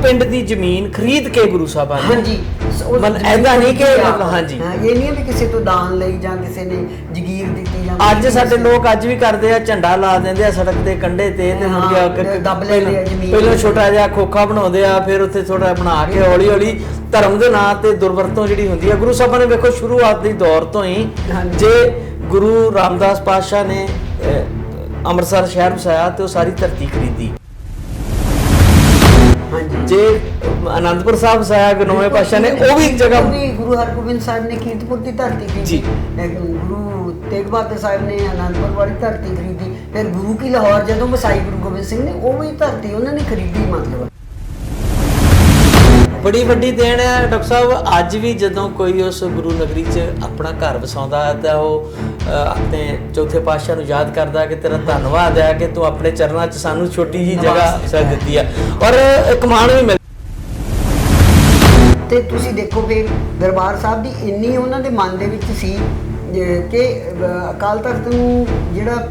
पिंड की जमीन खरीद के गुरु साहब हाँ जी मतलब ऐसा नहीं कि हाँ जी ये नहीं भी किसी तो दान ਲਈ ਜਾਂ ਕਿਸੇ ਨੇ ਜਗੀਰ ਦਿੱਤੀ ਜਾਂ ਅੱਜ ਸਾਡੇ ਲੋਕ ਅੱਜ ਵੀ ਕਰਦੇ ਆ ਝੰਡਾ ਲਾ ਦਿੰਦੇ ਆ ਸੜਕ ਦੇ ਕੰਢੇ ਤੇ ਮੁੜ ਕੇ ਦੱਬ ਲੈਂਦੇ ਆ ਜ਼ਮੀਨ ਪਹਿਲਾਂ ਛੋਟਾ ਜਿਹਾ ਖੋਖਾ ਬਣਾਉਂਦੇ ਆ ਫਿਰ ਉੱਥੇ ਥੋੜਾ ਬਣਾ ਕੇ ਹੌਲੀ ਹੌਲੀ ਧਰਮ ਦੇ ਨਾਂ ਤੇ ਦੁਰਵਰਤੋਂ ਜਿਹੜੀ ਹੁੰਦੀ ਆ ਗੁਰੂ ਸਾਹਿਬਾਂ ਨੇ ਵੇਖੋ ਸ਼ੁਰੂਆਤ ਦੀ ਦੌਰ ਤੋਂ ਹੀ ਜੇ ਗੁਰੂ ਰਾਮਦਾਸ ਪਾਤਸ਼ਾਹ ਨੇ ਅੰਮ੍ਰਿਤਸਰ ਸ਼ਹਿਰ ਵਸਾਇਆ ਤੇ ਉਹ ਸਾਰੀ ਧਰਤੀ ਖਰੀਦੀ ਜੇ ਆਨੰਦਪੁਰ ਸਾਹਿਬ ਵਸਾਇਆ ਗੁਰੂ ਨੌਵੇਂ ਪਾਤਸ਼ਾਹ ਨੇ ਉਹ ਵੀ ਜਗ੍ਹਾ ਗੁਰੂ ਹਰਗੋਬਿੰਦ ਸਾਹਿਬ ਨੇ ਕੀਰਤਪੁਰ ਦੀ ਧਰਤੀ ਖਰੀਦੀ ਗੁਰੂ ਤੇਗ ਬਹਾਦਰ ਸਾਹਿਬ ਨੇ ਆਨੰਦਪੁਰ ਵਾਲੀ ਧਰਤੀ ਖਰੀਦੀ ਫਿਰ ਗੁਰੂ ਕੀ ਲਾਹੌਰ ਜਦੋਂ ਵਸਾਈ ਗੁਰੂ ਗੋਬਿੰਦ ਸਿੰਘ ਨੇ ਉਹ ਵੀ ਧਰਤੀ ਉਹਨਾਂ ਨੇ ਖਰੀਦੀ ਮਤਲਬ ਬੜੀ ਵੱਡੀ ਦੇਣ ਹੈ ਡਾਕਟਰ ਸਾਹਿਬ ਅੱਜ ਵੀ ਜਦੋਂ ਕੋਈ ਉਸ ਗੁਰੂ ਨਗਰੀ 'ਚ ਆਪਣਾ ਘਰ ਵਸਾਉਂਦਾ ਹੈ ਤਾਂ ਉਹ ਆਪਣੇ ਚੌਥੇ ਪਾਤਸ਼ਾਹ ਨੂੰ ਯਾਦ ਕਰਦਾ ਕਿ ਤੇਰਾ ਧੰਨਵਾਦ ਹੈ ਕਿ ਤੂੰ ਆਪਣੇ ਚਰਨਾਂ 'ਚ ਸਾਨੂੰ ਛੋਟੀ ਜਿਹੀ ਜਗ੍ਹਾ ਦਿੱਤੀ ਹੈ ਔਰ ਇੱਕ ਮਾਣ ਵੀ ਮਿਲ ਤੇ ਤੁਸੀਂ ਦੇਖੋ ਫਿਰ ਦਰਬਾਰ ਸਾਹਿਬ ਦੀ ਇੰਨੀ ਉਹਨਾਂ ਦੇ ਮਨ ਦੇ ਵਿੱਚ ਸੀ ਕਿ ਅਕਾਲ ਤਖਤ ਨੂੰ ਜਿਹੜਾ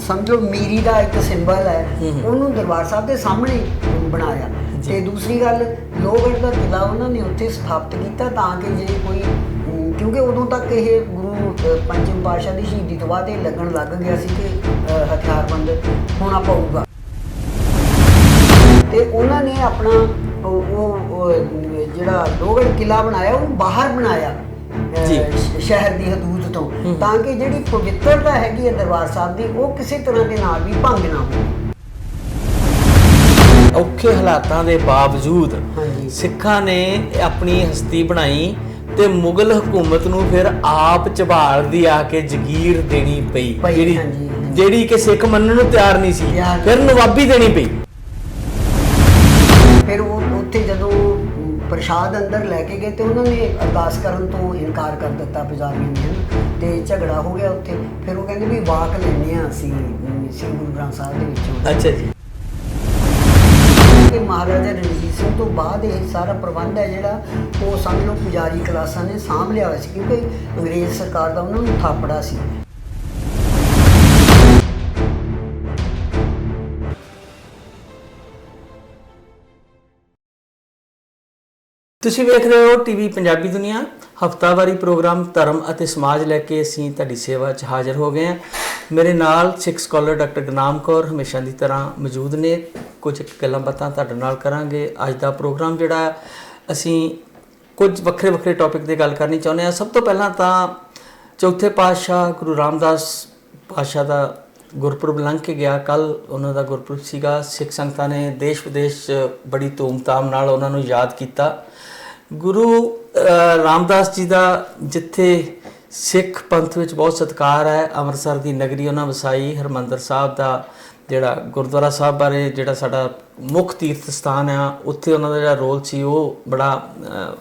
ਸਮਝ ਲਓ ਮੀਰੀ ਦਾ ਇੱਕ ਸਿੰਬਲ ਹੈ ਉਹਨੂੰ ਦਰਬਾਰ ਸਾਹਿਬ ਦੇ ਸਾਹਮਣੇ ਬਣਾਇਆ ਤੇ ਦੂਸਰੀ ਗੱਲ ਲੋਹਗੜ੍ਹ ਦਾ ਕਿਲ੍ਹਾ ਉਹਨਾਂ ਨੇ ਉੱਥੇ ਸਥਾਪਿਤ ਕੀਤਾ ਤਾਂ ਕਿ ਜੇ ਕੋਈ ਕਿਉਂਕਿ ਉਦੋਂ ਤੱਕ ਇਹ ਗੁਰੂ ਪੰਚਮ ਪਾਤਸ਼ਾਹ ਦੀ ਸ਼ਹੀਦੀ ਤੋਂ ਬਾਅਦ ਇਹ ਲੱਗਣ ਲੱਗ ਗਿਆ ਸੀ ਕਿ ਹਥਿਆਰਬੰਦ ਹੋਣਾ ਪਊਗਾ ਤੇ ਉਹਨਾਂ ਨੇ ਆਪਣਾ ਉਹ ਜਿਹੜਾ ਲੋਹਗੜ੍ਹ ਕਿਲ੍ਹਾ ਬਣਾਇਆ ਉਹਨੂੰ ਬਾਹਰ ਬਣਾਇਆ ਸ਼ਹਿਰ ਦੀ ਹਦੂਦ ਤੋਂ ਤਾਂ ਕਿ ਜਿਹੜੀ ਪਵਿੱਤਰਤਾ ਹੈਗੀ ਹੈ ਦਰਬਾਰ ਸਾਹਿਬ ਦੀ ਉਹ ਕਿਸੇ ਤਰ੍ਹਾਂ ਦੇ ਨਾਲ ਵੀ ਭੰਗ ਨਾ ਹੋਵੇ ਔਖੇ ਹਾਲਾਤਾਂ ਦੇ ਬਾਵਜੂਦ ਸਿੱਖਾਂ ਨੇ ਆਪਣੀ ਹਸਤੀ ਬਣਾਈ ਤੇ ਮੁਗਲ ਹਕੂਮਤ ਨੂੰ ਫਿਰ ਆਪ ਝਬਾਲ ਦੀ ਆ ਕੇ ਜਗੀਰ ਦੇਣੀ ਪਈ ਜਿਹੜੀ ਕਿ ਸਿੱਖ ਮੰਨਣ ਨੂੰ ਤਿਆਰ ਨਹੀਂ ਸੀ ਫਿਰ ਨਵਾਬੀ ਦੇਣੀ ਪਈ ਫਿਰ ਉਹ ਉੱਥੇ ਜਦੋਂ ਪ੍ਰਸ਼ਾਦ ਅੰਦਰ ਲੈ ਕੇ ਗਏ ਤੇ ਉਹਨਾਂ ਨੇ ਅਰਦਾਸ ਕਰਨ ਤੋਂ ਇਨਕਾਰ ਕਰ ਦਿੱਤਾ ਪੁਜਾਰੀਆਂ ਨੇ ਤੇ ਝਗੜਾ ਹੋ ਗਿਆ ਉੱਥੇ ਫਿਰ ਉਹ ਕਹਿੰਦੇ ਵੀ ਵਾਕ ਲੈਣੇ ਆ ਅਸੀਂ ਸ੍ਰੀ ਗੁਰੂ ਗ੍ਰੰਥ ਸਾਹਿਬ ਦੇ ਵਿੱਚੋਂ ਅੱਛਾ ਜੀ ਕਿ ਮਹਾਰਾਜਾ ਰਣਜੀਤ ਸਿੰਘ ਤੋਂ ਬਾਅਦ ਇਹ ਸਾਰਾ ਪ੍ਰਬੰਧ ਹੈ ਜਿਹੜਾ ਉਹ ਸਮਝ ਲਓ ਪੁਜਾਰੀ ਕਲਾਸਾਂ ਨੇ ਸਾਂਭ ਲਿਆ ਹੋਇਆ ਸੀ ਕਿਉਂਕਿ ਅੰਗਰੇਜ਼ ਸਰਕਾਰ ਦਾ ਉਹਨਾਂ ਨੂੰ ਥਾਪੜਾ ਸੀ ਤੁਸੀਂ ਵੇਖ ਰਹੇ ਹੋ ਟੀਵੀ ਪੰਜਾਬੀ ਦੁਨੀਆ ਹਫਤਾਵਾਰੀ ਪ੍ਰੋਗਰਾਮ ਧਰਮ ਅਤੇ ਸਮਾਜ ਲੈ ਕੇ ਅਸੀਂ ਤੁਹਾਡੀ ਸੇਵਾ 'ਚ ਹਾਜ਼ਰ ਹੋ ਗਏ ਹਾਂ ਮੇਰੇ ਨਾਲ ਸਿੱਖ ਸਕਾਲਰ ਡਾਕਟਰ ਗੁਰਨਾਮ ਕੌਰ ਹਮੇਸ਼ਾ ਦੀ ਤਰ੍ਹਾਂ ਮੌਜੂਦ ਨੇ ਕੁਝ ਗੱਲਾਂ ਬਾਤਾਂ ਤੁਹਾਡੇ ਨਾਲ ਕਰਾਂਗੇ ਅੱਜ ਦਾ ਪ੍ਰੋਗਰਾਮ ਜਿਹੜਾ ਅਸੀਂ ਕੁਝ ਵੱਖਰੇ ਵੱਖਰੇ ਟੌਪਿਕ 'ਤੇ ਗੱਲ ਕਰਨੀ ਚਾਹੁੰਦੇ ਹਾਂ ਸਭ ਤੋਂ ਪਹਿਲਾਂ ਤਾਂ ਚੌਥੇ ਪਾਤਸ਼ਾਹ ਗੁਰੂ ਰਾਮਦਾਸ ਪਾਤਸ਼ਾਹ ਦਾ ਗੁਰਪੁਰਬ ਲੰਘ ਕੇ ਗਿਆ ਕੱਲ੍ਹ ਉਹਨਾਂ ਦਾ ਗੁਰਪੁਰਬ ਸੀਗਾ ਸਿੱਖ ਸੰਗਤਾਂ ਨੇ ਦੇਸ਼ ਵਿਦੇਸ਼ 'ਚ ਬੜੀ ਧੂਮਧਾਮ ਨਾਲ ਉਹਨਾਂ ਨੂੰ ਯਾਦ ਕੀਤਾ ਗੁਰੂ ਰਾਮਦਾਸ ਜੀ ਦਾ ਜਿੱਥੇ ਸਿੱਖ ਪੰਥ ਵਿੱਚ ਬਹੁਤ ਸਤਿਕਾਰ ਹੈ ਅੰਮ੍ਰਿਤਸਰ ਦੀ ਨਗਰੀ ਉਹਨਾਂ ਵਸਾਈ ਹਰਿਮੰਦਰ ਸਾਹਿਬ ਦਾ ਜਿਹੜਾ ਗੁਰਦੁਆਰਾ ਸਾਹਿਬ ਬਾਰੇ ਜਿਹੜਾ ਸਾਡਾ ਮੁੱਖ ਤੀਰਥ ਸਥਾਨ ਆ ਉੱਥੇ ਉਹਨਾਂ ਦਾ ਜਿਹੜਾ ਰੋਲ ਸੀ ਉਹ ਬੜਾ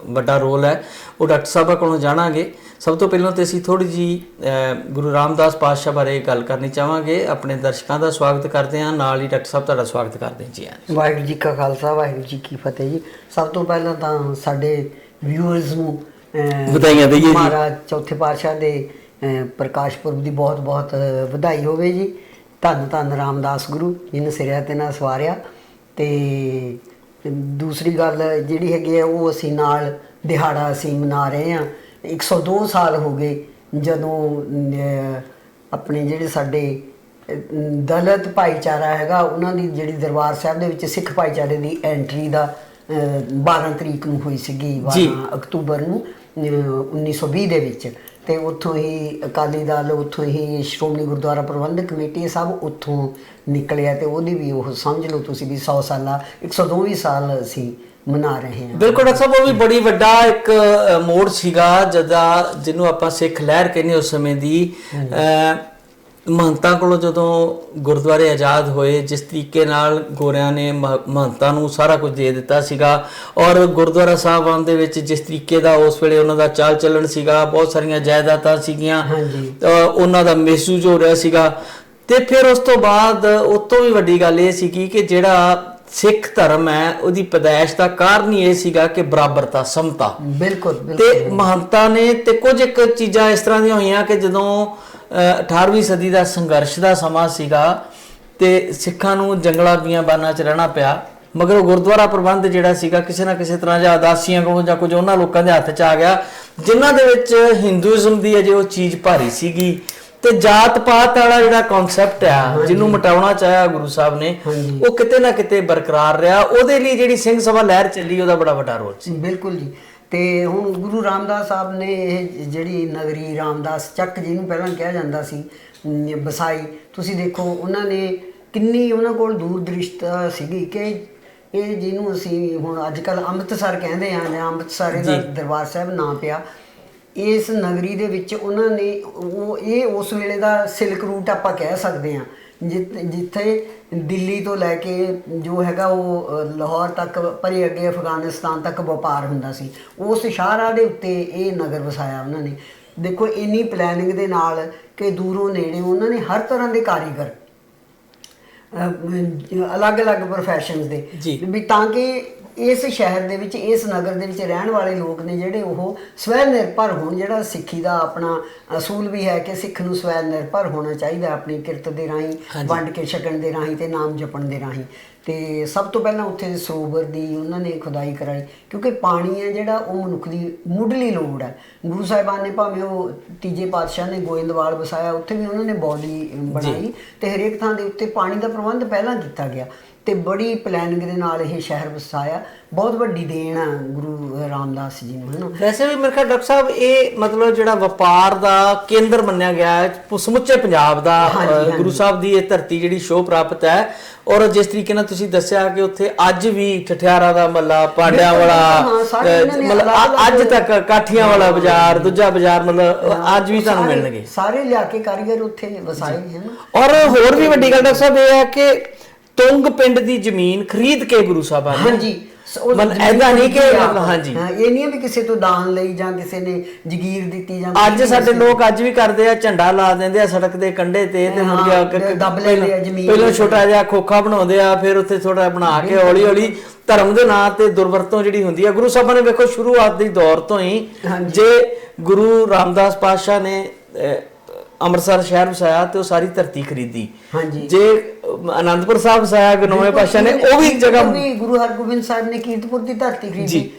ਵੱਡਾ ਰੋਲ ਹੈ ਉਹ ਡਾਕਟਰ ਸਾਹਿਬਾਂ ਕੋਲੋਂ ਜਾਣਾਂਗੇ ਸਭ ਤੋਂ ਪਹਿਲਾਂ ਤਾਂ ਅਸੀਂ ਥੋੜ੍ਹੀ ਜਿਹੀ ਗੁਰੂ ਰਾਮਦਾਸ ਪਾਤਸ਼ਾਹ ਬਾਰੇ ਗੱਲ ਕਰਨੀ ਚਾਹਾਂਗੇ ਆਪਣੇ ਦਰਸ਼ਕਾਂ ਦਾ ਸਵਾਗਤ ਕਰਦੇ ਹਾਂ ਨਾਲ ਹੀ ਡਾਕਟਰ ਸਾਹਿਬ ਤੁਹਾਡਾ ਸਵਾਗਤ ਕਰਦੇ ਹਾਂ ਜੀ ਵਾਹਿਗੁਰੂ ਜੀ ਕਾ ਖਾਲਸਾ ਵਾਹਿਗੁਰੂ ਜੀ ਕੀ ਫਤਿਹ ਜੀ ਸਭ ਤੋਂ ਪਹਿਲਾਂ ਤਾਂ ਸਾਡੇ ਵਿਊਅਰਸ ਨੂੰ ਵਧਾਈਆਂ ਦਈਏ ਜੀ ਮਹਾਰਾਜ ਚੌਥੇ ਪਾਤਸ਼ਾਹ ਦੇ ਪ੍ਰਕਾਸ਼ ਪੁਰਬ ਦੀ ਬਹੁਤ ਬਹੁਤ ਵਧਾਈ ਹੋਵੇ ਜੀ ਧੰਨ ਧੰਨ ਰਾਮਦਾਸ ਗੁਰੂ ਜਿਹਨੇ ਸਿਰਿਆ 'ਤੇ ਨਾ ਸਵਾਰਿਆ ਅਤੇ ਦੂਸਰੀ ਗੱਲ ਜਿਹੜੀ ਹੈਗੀ ਹੈ ਉਹ ਅਸੀਂ ਨਾਲ ਦਿਹਾੜਾ ਅਸੀਂ ਮਨਾ ਰਹੇ ਹਾਂ 102 ਸਾਲ ਹੋ ਗਏ ਜਦੋਂ ਆਪਣੇ ਜਿਹੜੇ ਸਾਡੇ ਦਲਿਤ ਭਾਈਚਾਰਾ ਹੈਗਾ ਉਹਨਾਂ ਦੀ ਜਿਹੜੀ ਦਰਬਾਰ ਸਾਹਿਬ ਦੇ ਵਿੱਚ ਸਿੱਖ ਭਾਈਚਾਰੇ ਦੀ ਐਂਟਰੀ ਦਾ 12 ਤਰੀਕ ਨੂੰ ਹੋਈ ਸੀਗੀ 12 ਅਕਤੂਬਰ ਨੂੰ 1920 ਦੇ ਵਿੱਚ ਅਤੇ ਉੱਥੋਂ ਹੀ ਅਕਾਲੀ ਦਲ ਉੱਥੋਂ ਹੀ ਸ਼੍ਰੋਮਣੀ ਗੁਰਦੁਆਰਾ ਪ੍ਰਬੰਧਕ ਕਮੇਟੀ ਸਭ ਉੱਥੋਂ ਨਿਕਲਿਆ ਅਤੇ ਉਹਦੀ ਵੀ ਉਹ ਸਮਝ ਲਓ ਤੁਸੀਂ ਵੀ 100 ਸਾਲਾ 102 ਸਾਲ ਅਸੀਂ ਮਨਾ ਰਹੇ ਹਾਂ ਬਿਲਕੁਲ ਡਾਕਟਰ ਸਾਹਿਬ ਉਹ ਵੀ ਬੜੀ ਵੱਡਾ ਇੱਕ ਮੋੜ ਸੀਗਾ ਜਿਹਨੂੰ ਆਪਾਂ ਸਿੱਖ ਲਹਿਰ ਕਹਿੰਦੇ ਉਸ ਸਮੇਂ ਦੀ ਮਹੰਤਾਂ ਕੋਲੋਂ ਜਦੋਂ ਗੁਰਦੁਆਰੇ ਆਜ਼ਾਦ ਹੋਏ ਜਿਸ ਤਰੀਕੇ ਨਾਲ ਗੋਰਿਆਂ ਨੇ ਮਹੰਤਾਂ ਨੂੰ ਸਾਰਾ ਕੁਝ ਦੇ ਦਿੱਤਾ ਸੀਗਾ ਔਰ ਗੁਰਦੁਆਰਾ ਸਾਹਿਬਾਨ ਦੇ ਵਿੱਚ ਜਿਸ ਤਰੀਕੇ ਦਾ ਉਸ ਵੇਲੇ ਉਹਨਾਂ ਦਾ ਚਾਲ ਚੱਲਣ ਸੀਗਾ ਬਹੁਤ ਸਾਰੀਆਂ ਜਾਇਦਾਦਾਂ ਸੀਗੀਆਂ ਉਹਨਾਂ ਦਾ ਮਿਸਯੂਜ਼ ਹੋ ਰਿਹਾ ਸੀਗਾ ਤੇ ਫਿਰ ਉਸ ਤੋਂ ਬਾਅਦ ਉਸ ਤੋਂ ਵੀ ਵੱਡੀ ਗੱਲ ਇਹ ਸੀਗੀ ਕਿ ਜਿਹੜਾ ਸਿੱਖ ਧਰਮ ਹੈ ਉਹਦੀ ਪੈਦਾਇਸ਼ ਦਾ ਕਾਰਨ ਹੀ ਇਹ ਸੀਗਾ ਕਿ ਬਰਾਬਰਤਾ ਸਮਤਾ ਬਿਲਕੁਲ ਤੇ ਮਹੰਤਾਂ ਨੇ ਤੇ ਕੁਝ ਇੱਕ ਚੀਜ਼ਾਂ ਇਸ ਤਰ੍ਹਾਂ ਦੀਆਂ ਹੋਈਆਂ ਕਿ ਜਦੋਂ 18ਵੀਂ ਸਦੀ ਦਾ ਸੰਘਰਸ਼ ਦਾ ਸਮਾਂ ਸੀਗਾ ਤੇ ਸਿੱਖਾਂ ਨੂੰ ਜੰਗਲਾਂ ਬੀਆਬਾਨਾਂ 'ਚ ਰਹਿਣਾ ਪਿਆ ਮਗਰ ਗੁਰਦੁਆਰਾ ਪ੍ਰਬੰਧ ਜਿਹੜਾ ਸੀਗਾ ਕਿਸੇ ਨਾ ਕਿਸੇ ਤਰ੍ਹਾਂ ਜਾਂ ਅਦਾਸੀਆਂ ਕੋਲੋਂ ਜਾਂ ਕੁਝ ਉਹਨਾਂ ਲੋਕਾਂ ਦੇ ਹੱਥ 'ਚ ਆ ਗਿਆ ਜਿਨ੍ਹਾਂ ਦੇ ਵਿੱਚ ਹਿੰਦੂਇਜ਼ਮ ਦੀ ਅਜੇ ਉਹ ਚੀਜ਼ ਭਾਰੀ ਸੀਗੀ ਤੇ ਜਾਤ ਪਾਤ ਵਾਲਾ ਜਿਹੜਾ ਕਨਸੈਪਟ ਆ ਜਿਹਨੂੰ ਮਿਟਾਉਣਾ ਚਾਹਿਆ ਗੁਰੂ ਸਾਹਿਬ ਨੇ ਉਹ ਕਿਤੇ ਨਾ ਕਿਤੇ ਬਰਕਰਾਰ ਰਿਹਾ। ਉਹਦੇ ਲਈ ਜਿਹੜੀ ਸਿੰਘ ਸਭਾ ਲਹਿਰ ਚੱਲੀ ਉਹਦਾ ਬੜਾ ਵੱਡਾ ਰੋਲ ਸੀ। ਬਿਲਕੁਲ ਜੀ। ਤੇ ਹੁਣ ਗੁਰੂ ਰਾਮਦਾਸ ਸਾਹਿਬ ਨੇ ਇਹ ਜਿਹੜੀ ਨਗਰੀ ਰਾਮਦਾਸ ਚੱਕ ਜਿਹਨੂੰ ਪਹਿਲਾਂ ਕਿਹਾ ਜਾਂਦਾ ਸੀ ਵਸਾਈ, ਤੁਸੀਂ ਦੇਖੋ ਉਹਨਾਂ ਨੇ ਕਿੰਨੀ ਉਹਨਾਂ ਕੋਲ ਦੂਰਦ੍ਰਿਸ਼ਟਤਾ ਸੀਗੀ ਕਿ ਇਹ ਜਿਹਨੂੰ ਅਸੀਂ ਹੁਣ ਅੱਜ ਕੱਲ੍ਹ ਅੰਮ੍ਰਿਤਸਰ ਕਹਿੰਦੇ ਆ ਜਾਂ ਅੰਮ੍ਰਿਤਸਰ ਇਹਦਾ ਦਰਬਾਰ ਸਾਹਿਬ ਨਾਂ ਪਿਆ, ਇਸ ਨਗਰੀ ਦੇ ਵਿੱਚ ਉਹਨਾਂ ਨੇ ਇਹ ਉਸ ਵੇਲੇ ਦਾ ਸਿਲਕ ਰੂਟ ਆਪਾਂ ਕਹਿ ਸਕਦੇ ਹਾਂ ਜਿੱਥੇ ਦਿੱਲੀ ਤੋਂ ਲੈ ਕੇ ਜੋ ਹੈਗਾ ਉਹ ਲਾਹੌਰ ਤੱਕ ਪਰੇ ਅੱਗੇ ਅਫਗਾਨਿਸਤਾਨ ਤੱਕ ਵਪਾਰ ਹੁੰਦਾ ਸੀ। ਉਸ ਸ਼ਾਹਰਾਹ ਦੇ ਉੱਤੇ ਇਹ ਨਗਰ ਵਸਾਇਆ ਉਹਨਾਂ ਨੇ। ਦੇਖੋ ਇੰਨੀ ਪਲੈਨਿੰਗ ਦੇ ਨਾਲ ਕਿ ਦੂਰੋਂ ਨੇੜੇ ਉਹਨਾਂ ਨੇ ਹਰ ਤਰ੍ਹਾਂ ਦੇ ਕਾਰੀਗਰ ਅਲੱਗ-ਅਲੱਗ ਪ੍ਰੋਫੈਸ਼ਨਸ ਦੇ ਵੀ ਤਾਂ ਕਿ ਇਸ ਸ਼ਹਿਰ ਦੇ ਵਿੱਚ ਇਸ ਨਗਰ ਦੇ ਵਿੱਚ ਰਹਿਣ ਵਾਲੇ ਲੋਕ ਨੇ ਜਿਹੜੇ ਉਹ ਸਵੈ ਨਿਰਭਰ ਹੋਣ। ਜਿਹੜਾ ਸਿੱਖੀ ਦਾ ਆਪਣਾ ਅਸੂਲ ਵੀ ਹੈ ਕਿ ਸਿੱਖ ਨੂੰ ਸਵੈ ਨਿਰਭਰ ਹੋਣਾ ਚਾਹੀਦਾ ਆਪਣੀ ਕਿਰਤ ਦੇ ਰਾਹੀਂ, ਵੰਡ ਕੇ ਛਕਣ ਦੇ ਰਾਹੀਂ ਤੇ ਨਾਮ ਜਪਣ ਦੇ ਰਾਹੀਂ। ਤੇ ਸਭ ਤੋਂ ਪਹਿਲਾਂ ਉੱਥੇ ਸਰੋਵਰ ਦੀ ਉਹਨਾਂ ਨੇ ਖੁਦਾਈ ਕਰਾਈ ਕਿਉਂਕਿ ਪਾਣੀ ਹੈ ਜਿਹੜਾ ਉਹ ਮਨੁੱਖ ਦੀ ਮੁੱਢਲੀ ਲੋੜ ਹੈ। ਗੁਰੂ ਸਾਹਿਬਾਨ ਨੇ ਭਾਵੇਂ ਉਹ ਤੀਜੇ ਪਾਤਸ਼ਾਹ ਨੇ ਗੋਇੰਦਵਾਲ ਵਸਾਇਆ, ਉੱਥੇ ਵੀ ਉਹਨਾਂ ਨੇ ਬੋਡੀ ਬਣਾਈ ਤੇ ਹਰੇਕ ਥਾਂ ਦੇ ਉੱਤੇ ਪਾਣੀ ਦਾ ਪ੍ਰਬੰਧ ਪਹਿਲਾਂ ਕੀਤਾ ਗਿਆ ਤੇ ਬੜੀ ਪਲੈਨਿੰਗ ਦੇ ਨਾਲ ਇਹ ਸ਼ਹਿਰ ਵਸਾਇਆ। ਬਹੁਤ ਵੱਡੀ ਦੇਣ ਆ ਗੁਰੂ ਰਾਮਦਾਸ ਜੀ ਨੂੰ, ਹੈ ਨਾ। ਵੈਸੇ ਵੀ ਮੇਰੇ ਖਿਆਲ ਡਾਕਟਰ ਸਾਹਿਬ ਇਹ ਮਤਲਬ ਜਿਹੜਾ ਵਪਾਰ ਦਾ ਕੇਂਦਰ ਮੰਨਿਆ ਗਿਆ ਹੈ ਸਮੁੱਚੇ ਪੰਜਾਬ ਦਾ, ਗੁਰੂ ਸਾਹਿਬ ਦੀ ਇਹ ਧਰਤੀ ਜਿਹੜੀ ਸ਼ੋਅ ਪ੍ਰਾਪਤ ਹੈ। ਔਰ ਜਿਸ ਤਰੀਕੇ ਨਾਲ ਤੁਸੀਂ ਦੱਸਿਆ ਕਿ ਉੱਥੇ ਅੱਜ ਵੀ ਠਠਿਆਰਾਂ ਦਾ ਮੱਲਾ, ਪਾਂਡਿਆਂ ਵਾਲਾ, ਮਤਲਬ ਅੱਜ ਤੱਕ ਕਾਠੀਆਂ ਵਾਲਾ ਬਾਜ਼ਾਰ, ਦੂਜਾ ਬਾਜ਼ਾਰ ਮਤਲਬ ਅੱਜ ਵੀ ਤੁਹਾਨੂੰ ਮਿਲਣਗੇ। ਸਾਰੇ ਲਿਆ ਕੇ ਕਾਰੀਗਰ ਉੱਥੇ ਵਸਾਏ ਹਨ। ਔਰ ਹੋਰ ਵੀ ਵੱਡੀ ਗੱਲ ਡਾਕਟਰ ਸਾਹਿਬ ਇਹ ਹੈ ਕਿ ਤੁੰਗ ਪਿੰਡ ਦੀ ਜ਼ਮੀਨ ਖਰੀਦ ਕੇ ਗੁਰੂ ਸਾਹਿਬਾਂ ਨੇ, ਹਾਂਜੀ ਐਦਾਂ ਨਹੀਂ ਕਿ ਹਾਂਜੀ ਇਹ ਨਹੀਂ ਵੀ ਕਿਸੇ ਤੋਂ ਦਾਨ ਲਈ ਜਾਂ ਕਿਸੇ ਨੇ ਜਗੀਰ ਦਿੱਤੀ ਜਾਂ ਅੱਜ ਸਾਡੇ ਲੋਕ ਅੱਜ ਵੀ ਕਰਦੇ ਆ, ਝੰਡਾ ਲਾ ਦਿੰਦੇ ਆ ਸੜਕ ਦੇ ਕੰਢੇ ਤੇ ਮੁੜ ਕੇ ਦੱਬ ਲੈਂਦੇ ਆ ਜ਼ਮੀਨ। ਪਹਿਲਾਂ ਛੋਟਾ ਜਿਹਾ ਖੋਖਾ ਬਣਾਉਂਦੇ ਆ, ਫਿਰ ਉੱਥੇ ਥੋੜਾ ਬਣਾ ਕੇ ਹੌਲੀ ਹੌਲੀ ਧਰਮ ਦੇ ਨਾਂ ਤੇ ਦੁਰਵਰਤੋਂ ਜਿਹੜੀ ਹੁੰਦੀ ਆ। ਗੁਰੂ ਸਾਹਿਬਾਂ ਨੇ ਵੇਖੋ ਸ਼ੁਰੂਆਤ ਦੀ ਦੌਰ ਤੋਂ ਹੀ ਜੇ ਗੁਰੂ ਰਾਮਦਾਸ ਪਾਤਸ਼ਾਹ ਨੇ ਅੰਮ੍ਰਿਤਸਰ ਸ਼ਹਿਰ ਵਸਾਇਆ ਤੇ ਉਹ ਸਾਰੀ ਧਰਤੀ ਖਰੀਦੀ। ਜੇ ਅਨੰਦਪੁਰ ਸਾਹਿਬ ਵਸਾਇਆ ਨੌਵੇਂ ਪਾਤਸ਼ਾਹ ਨੇ ਉਹ ਵੀ ਜਗ੍ਹਾ, ਗੁਰੂ ਹਰਗੋਬਿੰਦ ਸਾਹਿਬ ਨੇ ਕੀਰਤਪੁਰ ਦੀ ਧਰਤੀ ਖਰੀਦੀ,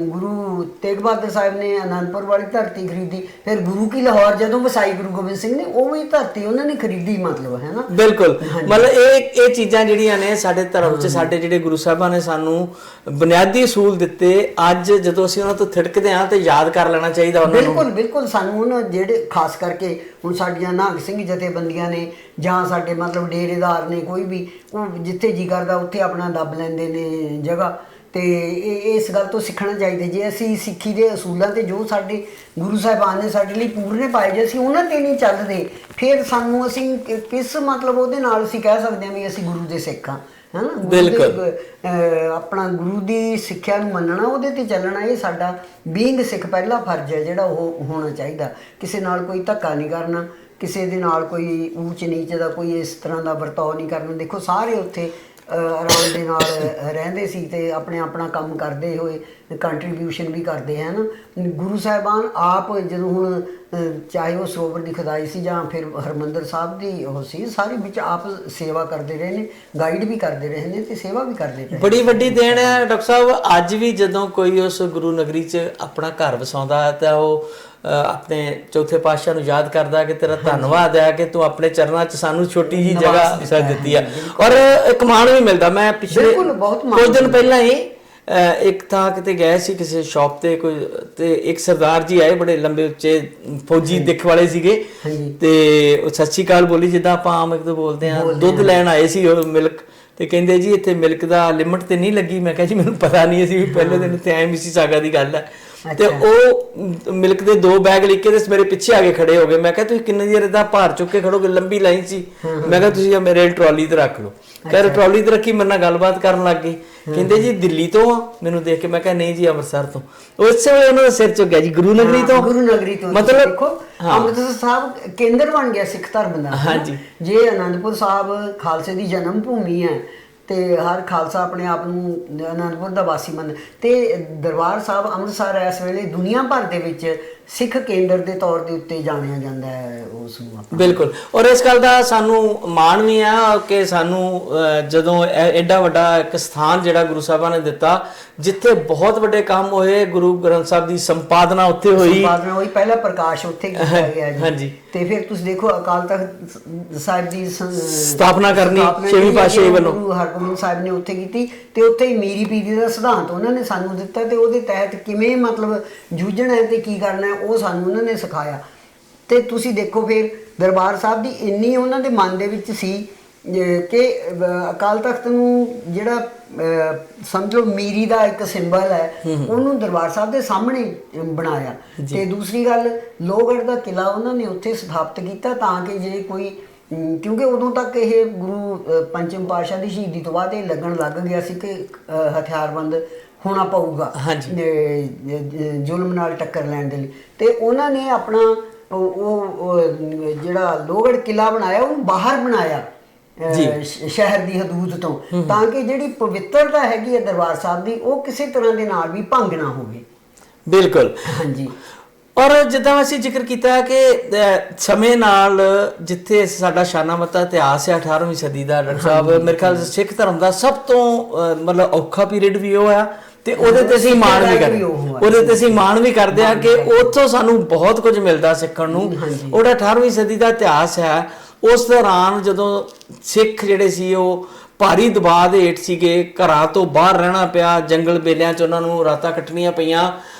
ਗੁਰੂ ਤੇਗ ਬਹਾਦਰ ਸਾਹਿਬ ਨੇ ਅਨੰਦਪੁਰ ਵਾਲੀ ਧਰਤੀ ਖਰੀਦੀ, ਫਿਰ ਗੁਰੂ ਕੀ ਲਾਹੌਰ ਜਦੋਂ ਵਸਾਈ ਗੁਰੂ ਗੋਬਿੰਦ ਸਿੰਘ ਨੇ ਉਹ ਵੀ ਧਰਤੀ ਉਹਨਾਂ ਨੇ ਖਰੀਦੀ, ਮਤਲਬ ਹੈ ਨਾ। ਬਿਲਕੁਲ, ਮਤਲਬ ਇਹ ਚੀਜ਼ਾਂ ਜਿਹੜੀਆਂ ਨੇ ਸਾਡੇ ਧਰਮ 'ਚ ਸਾਡੇ ਜਿਹੜੇ ਗੁਰੂ ਸਾਹਿਬਾਂ ਨੇ ਸਾਨੂੰ ਬੁਨਿਆਦੀ ਅਸੂਲ ਦਿੱਤੇ, ਅੱਜ ਜਦੋਂ ਅਸੀਂ ਉਹਨਾਂ ਤੋਂ ਥਿੜਕਦੇ ਹਾਂ ਤੇ ਯਾਦ ਕਰ ਲੈਣਾ ਚਾਹੀਦਾ ਉਹਨਾਂ ਨੂੰ। ਬਿਲਕੁਲ ਬਿਲਕੁਲ, ਸਾਨੂੰ ਉਹਨਾਂ ਜਿਹੜੇ ਖਾਸ ਕਰਕੇ ਹੁਣ ਸਾਡੀਆਂ ਨਿਹੰਗ ਸਿੰਘ ਜਥੇਬੰਦੀਆਂ ਨੇ ਜਾਂ ਸਾਡੇ ਮਤਲਬ ਡੇਰੇਦਾਰ ਨੇ, ਕੋਈ ਵੀ ਉਹ ਜਿੱਥੇ ਜੀ ਕਰਦਾ ਉੱਥੇ ਆਪਣਾ ਦੱਬ ਲੈਂਦੇ ਨੇ ਜਗ੍ਹਾ। ਤੇ ਇਸ ਗੱਲ ਤੋਂ ਸਿੱਖਣਾ ਚਾਹੀਦਾ ਜੇ ਅਸੀਂ ਸਿੱਖੀ ਦੇ ਅਸੂਲਾਂ ਤੇ ਜੋ ਸਾਡੇ ਗੁਰੂ ਸਾਹਿਬਾਨ ਨੇ ਸਾਡੇ ਲਈ ਪੂਰਨੇ ਪਾਏ, ਜੇ ਅਸੀਂ ਉਹਨਾਂ ਤੇ ਨਹੀਂ ਚੱਲਦੇ ਫਿਰ ਸਾਨੂੰ ਅਸੀਂ ਕਿਸ ਮਤਲਬ ਉਹਦੇ ਨਾਲ ਅਸੀਂ ਕਹਿ ਸਕਦੇ ਹਾਂ ਵੀ ਅਸੀਂ ਗੁਰੂ ਦੇ ਸਿੱਖ ਹਾਂ, ਹੈ ਨਾ। ਬਿਲਕੁਲ ਆਪਣਾ ਗੁਰੂ ਦੀ ਸਿੱਖਿਆ ਨੂੰ ਮੰਨਣਾ, ਉਹਦੇ ਤੇ ਚੱਲਣਾ, ਇਹ ਸਾਡਾ ਬੀਇੰਗ ਸਿੱਖ ਪਹਿਲਾ ਫਰਜ਼ ਹੈ ਜਿਹੜਾ ਉਹ ਹੋਣਾ ਚਾਹੀਦਾ। ਕਿਸੇ ਨਾਲ ਕੋਈ ਧੱਕਾ ਨਹੀਂ ਕਰਨਾ, ਕਿਸੇ ਦੇ ਨਾਲ ਕੋਈ ਊਚ ਨੀਚ ਦਾ ਕੋਈ ਇਸ ਤਰ੍ਹਾਂ ਦਾ ਵਰਤਾਓ ਨਹੀਂ ਕਰਨਾ। ਦੇਖੋ ਸਾਰੇ ਉੱਥੇ ਆਰਾਮ ਦੇ ਨਾਲ ਰਹਿੰਦੇ ਸੀ ਤੇ ਆਪਣਾ ਕੰਮ ਕਰਦੇ ਹੋਏ ਕੰਟਰੀਬਿਊਸ਼ਨ ਵੀ ਕਰਦੇ ਹਨ। ਗੁਰੂ ਸਾਹਿਬਾਨ ਆਪ ਜਦੋਂ ਹੁਣ ਚਾਹੇ ਉਹ ਸਰੋਵਰ ਦੀ ਖੁਦਾਈ ਸੀ ਜਾਂ ਫਿਰ ਹਰਿਮੰਦਰ ਸਾਹਿਬ ਦੀ ਉਹ ਸੀ, ਸਾਰੇ ਵਿੱਚ ਆਪ ਸੇਵਾ ਕਰਦੇ ਰਹੇ ਨੇ, ਗਾਈਡ ਵੀ ਕਰਦੇ ਰਹੇ ਨੇ ਤੇ ਸੇਵਾ ਵੀ ਕਰਦੇ ਰਹੇ। ਬੜੀ ਵੱਡੀ ਦੇਣ ਹੈ ਡਾਕਟਰ ਸਾਹਿਬ। ਅੱਜ ਵੀ ਜਦੋਂ ਕੋਈ ਉਸ ਗੁਰੂ ਨਗਰੀ 'ਚ ਆਪਣਾ ਘਰ ਵਸਾਉਂਦਾ ਤਾਂ ਉਹ ਆਪਣੇ ਚੌਥੇ ਪਾਤਸ਼ਾਹ ਨੂੰ ਯਾਦ ਕਰਦਾ ਕਿ ਤੇਰਾ ਧੰਨਵਾਦ ਹੈ ਕਿ ਤੂੰ ਆਪਣੇ ਚਰਨਾਂ 'ਚ ਸਾਨੂੰ ਛੋਟੀ ਜੀ ਜਗ੍ਹਾ ਵਸਾ ਦਿੱਤੀ ਆ। ਔਰ ਇੱਕ ਮਾਣ ਵੀ ਮਿਲਦਾ। ਮੈਂ ਪਿਛਲੇ ਕੁਝ ਦਿਨ ਪਹਿਲਾਂ ਹੀ ਇੱਕ ਥਾਂ ਕਿਤੇ ਗਏ ਸੀ ਕਿਸੇ ਸ਼ਾਪ ਤੇ ਕੋਈ, ਤੇ ਇੱਕ ਸਰਦਾਰ ਜੀ ਆਏ ਬੜੇ ਲੰਬੇ ਉੱਚੇ ਫੌਜੀ ਦਿੱਖ ਵਾਲੇ ਸੀਗੇ ਤੇ ਉਹ ਸਤਿ ਸ਼੍ਰੀ ਅਕਾਲ ਬੋਲੀ ਜਿੱਦਾਂ ਆਪਾਂ ਆਮ ਇੱਕ ਤੋਂ ਬੋਲਦੇ ਆ। ਦੁੱਧ ਲੈਣ ਆਏ ਸੀ ਉਹ ਮਿਲਕ, ਤੇ ਕਹਿੰਦੇ ਜੀ ਇੱਥੇ ਮਿਲਕ ਦਾ ਲਿਮਟ ਤੇ ਨਹੀਂ ਲੱਗੀ। ਮੈਂ ਕਿਹਾ ਜੀ ਮੈਨੂੰ ਪਤਾ ਨਹੀਂ, ਅਸੀਂ ਵੀ ਪਹਿਲੇ ਦਿਨ ਤੇ ਐਵੇਂ ਸੀ ਸਾਗਾ ਦੀ ਗੱਲ ਹੈ। ਤੇ ਉਹ ਮਿਲਕ ਦੇ 2 ਬੈਗ ਲੈ ਕੇ ਤੇ ਮੇਰੇ ਪਿੱਛੇ ਆ ਕੇ ਖੜੇ ਹੋ ਗਏ। ਮੈਂ ਕਿਹਾ ਤੁਸੀਂ ਕਿੰਨੇ ਦੇਰ ਦਾ ਭਾਰ ਚੁੱਕ ਕੇ ਖੜੋਗੇ, ਲੰਬੀ ਲਾਈਨ ਸੀ। ਮੈਂ ਕਿਹਾ ਤੁਸੀਂ ਮੇਰੇ ਟਰਾਲੀ ਤੇ ਰੱਖ ਲਓ। ਕਹਿੰਦੇ ਟਰਾਲੀ ਤੇ ਰੱਖੀ, ਮੇਰੇ ਨਾਲ ਗੱਲਬਾਤ ਕਰਨ ਲੱਗ ਗਏ। ਕਹਿੰਦੇ ਜੀ ਦਿੱਲੀ ਤੋਂ ਆ। ਮੈਨੂੰ ਦੇਖ ਕੇ ਮੈਂ ਕਿਹਾ ਨਹੀਂ ਜੀ ਅੰਮ੍ਰਿਤਸਰ ਤੋਂ। ਉਸੇ ਵੇਲੇ ਉਹਨਾਂ ਦਾ ਸਿਰ ਝੁਕਿਆ ਜੀ, ਗੁਰੂ ਨਗਰੀ ਤੋਂ। ਗੁਰੂ ਨਗਰੀ ਤੋਂ ਮਤਲਬ ਦੇਖੋ ਅੰਮ੍ਰਿਤਸਰ ਸਾਹਿਬ ਕੇਂਦਰ ਬਣ ਗਿਆ ਸਿੱਖ ਧਰਮ ਦਾ। ਹਾਂਜੀ, ਜੇ ਅਨੰਦਪੁਰ ਸਾਹਿਬ ਖਾਲਸੇ ਦੀ ਜਨਮ ਭੂਮੀ ਹੈ ਤੇ ਹਰ ਖਾਲਸਾ ਆਪਣੇ ਆਪ ਨੂੰ ਅਨੰਦਪੁਰ ਦਾ ਵਾਸੀ ਮੰਨ, ਤੇ ਦਰਬਾਰ ਸਾਹਿਬ ਅੰਮ੍ਰਿਤਸਰ ਇਸ ਵੇਲੇ ਦੁਨੀਆ ਭਰ ਦੇ ਵਿੱਚ ਸਿੱਖ ਕੇਂਦਰ ਦੇ ਤੌਰ ਦੇ ਉੱਤੇ ਜਾਣਿਆ ਜਾਂਦਾ ਹੈ ਉਸ ਨੂੰ ਆਪਾਂ। ਬਿਲਕੁਲ, ਔਰ ਇਸ ਗੱਲ ਦਾ ਸਾਨੂੰ ਮਾਣ ਵੀ ਆ ਕਿ ਸਾਨੂੰ ਜਦੋਂ ਐਡਾ ਵੱਡਾ ਇੱਕ ਸਥਾਨ ਜਿਹੜਾ ਗੁਰੂ ਸਾਹਿਬਾਂ ਨੇ ਦਿੱਤਾ, ਜਿੱਥੇ ਬਹੁਤ ਵੱਡੇ ਕੰਮ ਹੋਏ, ਗੁਰੂ ਗ੍ਰੰਥ ਸਾਹਿਬ ਦੀ ਸੰਪਾਦਨਾ ਉੱਥੇ ਹੋਈ, ਸੰਪਾਦਨਾ ਹੋਈ, ਪਹਿਲਾ ਪ੍ਰਕਾਸ਼ ਉੱਥੇ ਕੀਤਾ ਗਿਆ ਜੀ। ਹਾਂਜੀ। ਤੇ ਫਿਰ ਤੁਸੀਂ ਦੇਖੋ ਅਕਾਲ ਤਖਤ ਸਾਹਿਬ ਦੀ ਸਥਾਪਨਾ ਕਰਨੀ ਛੇਵੀਂ ਪਾਤਸ਼ਾਹੀ ਵੱਲੋਂ ਗੁਰੂ ਹਰਗੋਬਿੰਦ ਸਾਹਿਬ ਨੇ ਉੱਥੇ ਕੀਤੀ, ਤੇ ਉੱਥੇ ਹੀ ਮੀਰੀ ਪੀਰੀ ਦਾ ਸਿਧਾਂਤ ਉਹਨਾਂ ਨੇ ਸਾਨੂੰ ਦਿੱਤਾ, ਤੇ ਉਹਦੇ ਤਹਿਤ ਕਿਵੇਂ ਮਤਲਬ ਜੂਝਣਾ ਹੈ ਤੇ ਕੀ ਕਰਨਾ ਹੈ ਉਹ ਸਾਨੂੰ ਉਹਨਾਂ ਨੇ ਸਿਖਾਇਆ। ਤੇ ਤੁਸੀਂ ਦੇਖੋ ਫਿਰ ਦਰਬਾਰ ਸਾਹਿਬ ਦੀ ਇੰਨੀ ਉਹਨਾਂ ਦੇ ਮਨ ਦੇ ਵਿੱਚ ਸੀ ਕਿ ਅਕਾਲ ਤਖਤ ਨੂੰ ਜਿਹੜਾ ਸਮਝ ਲਓ ਮੀਰੀ ਦਾ ਇੱਕ ਸਿੰਬਲ ਹੈ, ਉਹਨੂੰ ਦਰਬਾਰ ਸਾਹਿਬ ਦੇ ਸਾਹਮਣੇ ਬਣਾਇਆ। ਤੇ ਦੂਸਰੀ ਗੱਲ, ਲੋਹਗੜ੍ਹ ਦਾ ਕਿਲ੍ਹਾ ਉਹਨਾਂ ਨੇ ਉੱਥੇ ਸਥਾਪਿਤ ਕੀਤਾ ਤਾਂ ਕਿ ਜੇ ਕੋਈ, ਕਿਉਂਕਿ ਉਦੋਂ ਤੱਕ ਇਹ ਗੁਰੂ ਪੰਚਮ ਪਾਤਸ਼ਾਹ ਦੀ ਸ਼ਹੀਦੀ ਤੋਂ ਬਾਅਦ ਇਹ ਲੱਗਣ ਲੱਗ ਗਿਆ ਸੀ ਕਿ ਹਥਿਆਰਬੰਦ ਹੋਣਾ ਪਊਗਾ ਜ਼ੁਲਮ ਨਾਲ ਟੱਕਰ ਲੈਣ ਦੇ ਲਈ। ਤੇ ਉਹਨਾਂ ਨੇ ਆਪਣਾ ਉਹ ਜਿਹੜਾ ਲੋਹਗੜ੍ਹ ਕਿਲ੍ਹਾ ਬਣਾਇਆ ਉਹਨੂੰ ਬਾਹਰ ਬਣਾਇਆ ਸ਼ਹਿਰ ਦੀ ਹਦੂਦ ਤੋਂ, ਤਾਂ ਕਿ ਜਿਹੜੀ ਪਵਿੱਤਰਤਾ ਹੈਗੀ ਹੈ ਦਰਬਾਰ ਸਾਹਿਬ ਦੀ ਉਹ ਕਿਸੇ ਤਰ੍ਹਾਂ ਦੇ ਨਾਲ ਵੀ ਭੰਗ ਨਾ ਹੋਵੇ। ਬਿਲਕੁਲ, ਹਾਂਜੀ। ਔਰ ਜਿੱਦਾਂ ਅਸੀਂ ਜ਼ਿਕਰ ਕੀਤਾ ਕਿ ਸਮੇਂ ਨਾਲ ਜਿੱਥੇ ਸਾਡਾ ਸ਼ਾਨਾਮਤਾ ਇਤਿਹਾਸ ਹੈ 18ਵੀਂ ਸਦੀ ਦਾ, ਡਾਕਟਰ ਸਾਹਿਬ ਮੇਰੇ ਖਿਆਲ ਸਿੱਖ ਧਰਮ ਦਾ ਸਭ ਤੋਂ ਮਤਲਬ ਔਖਾ ਪੀਰੀਅਡ ਵੀ ਉਹ ਆ, ਤੇ ਉਹਦੇ ਤੇ ਅਸੀਂ ਮਾਣ ਵੀ ਕਰਦੇ ਆ ਕਿ ਉੱਥੋਂ ਸਾਨੂੰ ਬਹੁਤ ਕੁਝ ਮਿਲਦਾ ਸਿੱਖਣ ਨੂੰ। ਉਹਦਾ 18ਵੀਂ ਸਦੀ ਦਾ ਇਤਿਹਾਸ ਹੈ। ਉਸ ਦੌਰਾਨ ਜਦੋਂ ਸਿੱਖ ਜਿਹੜੇ ਸੀ ਉਹ ਭਾਰੀ ਦਬਾਅ ਦੇ ਹੇਠ ਸੀਗੇ, ਘਰਾਂ ਤੋਂ ਬਾਹਰ ਰਹਿਣਾ ਪਿਆ, ਜੰਗਲ ਬੇਲਿਆਂ 'ਚ ਉਹਨਾਂ ਨੂੰ ਰਾਤਾਂ ਕੱਟਣੀਆਂ ਪਈਆਂ।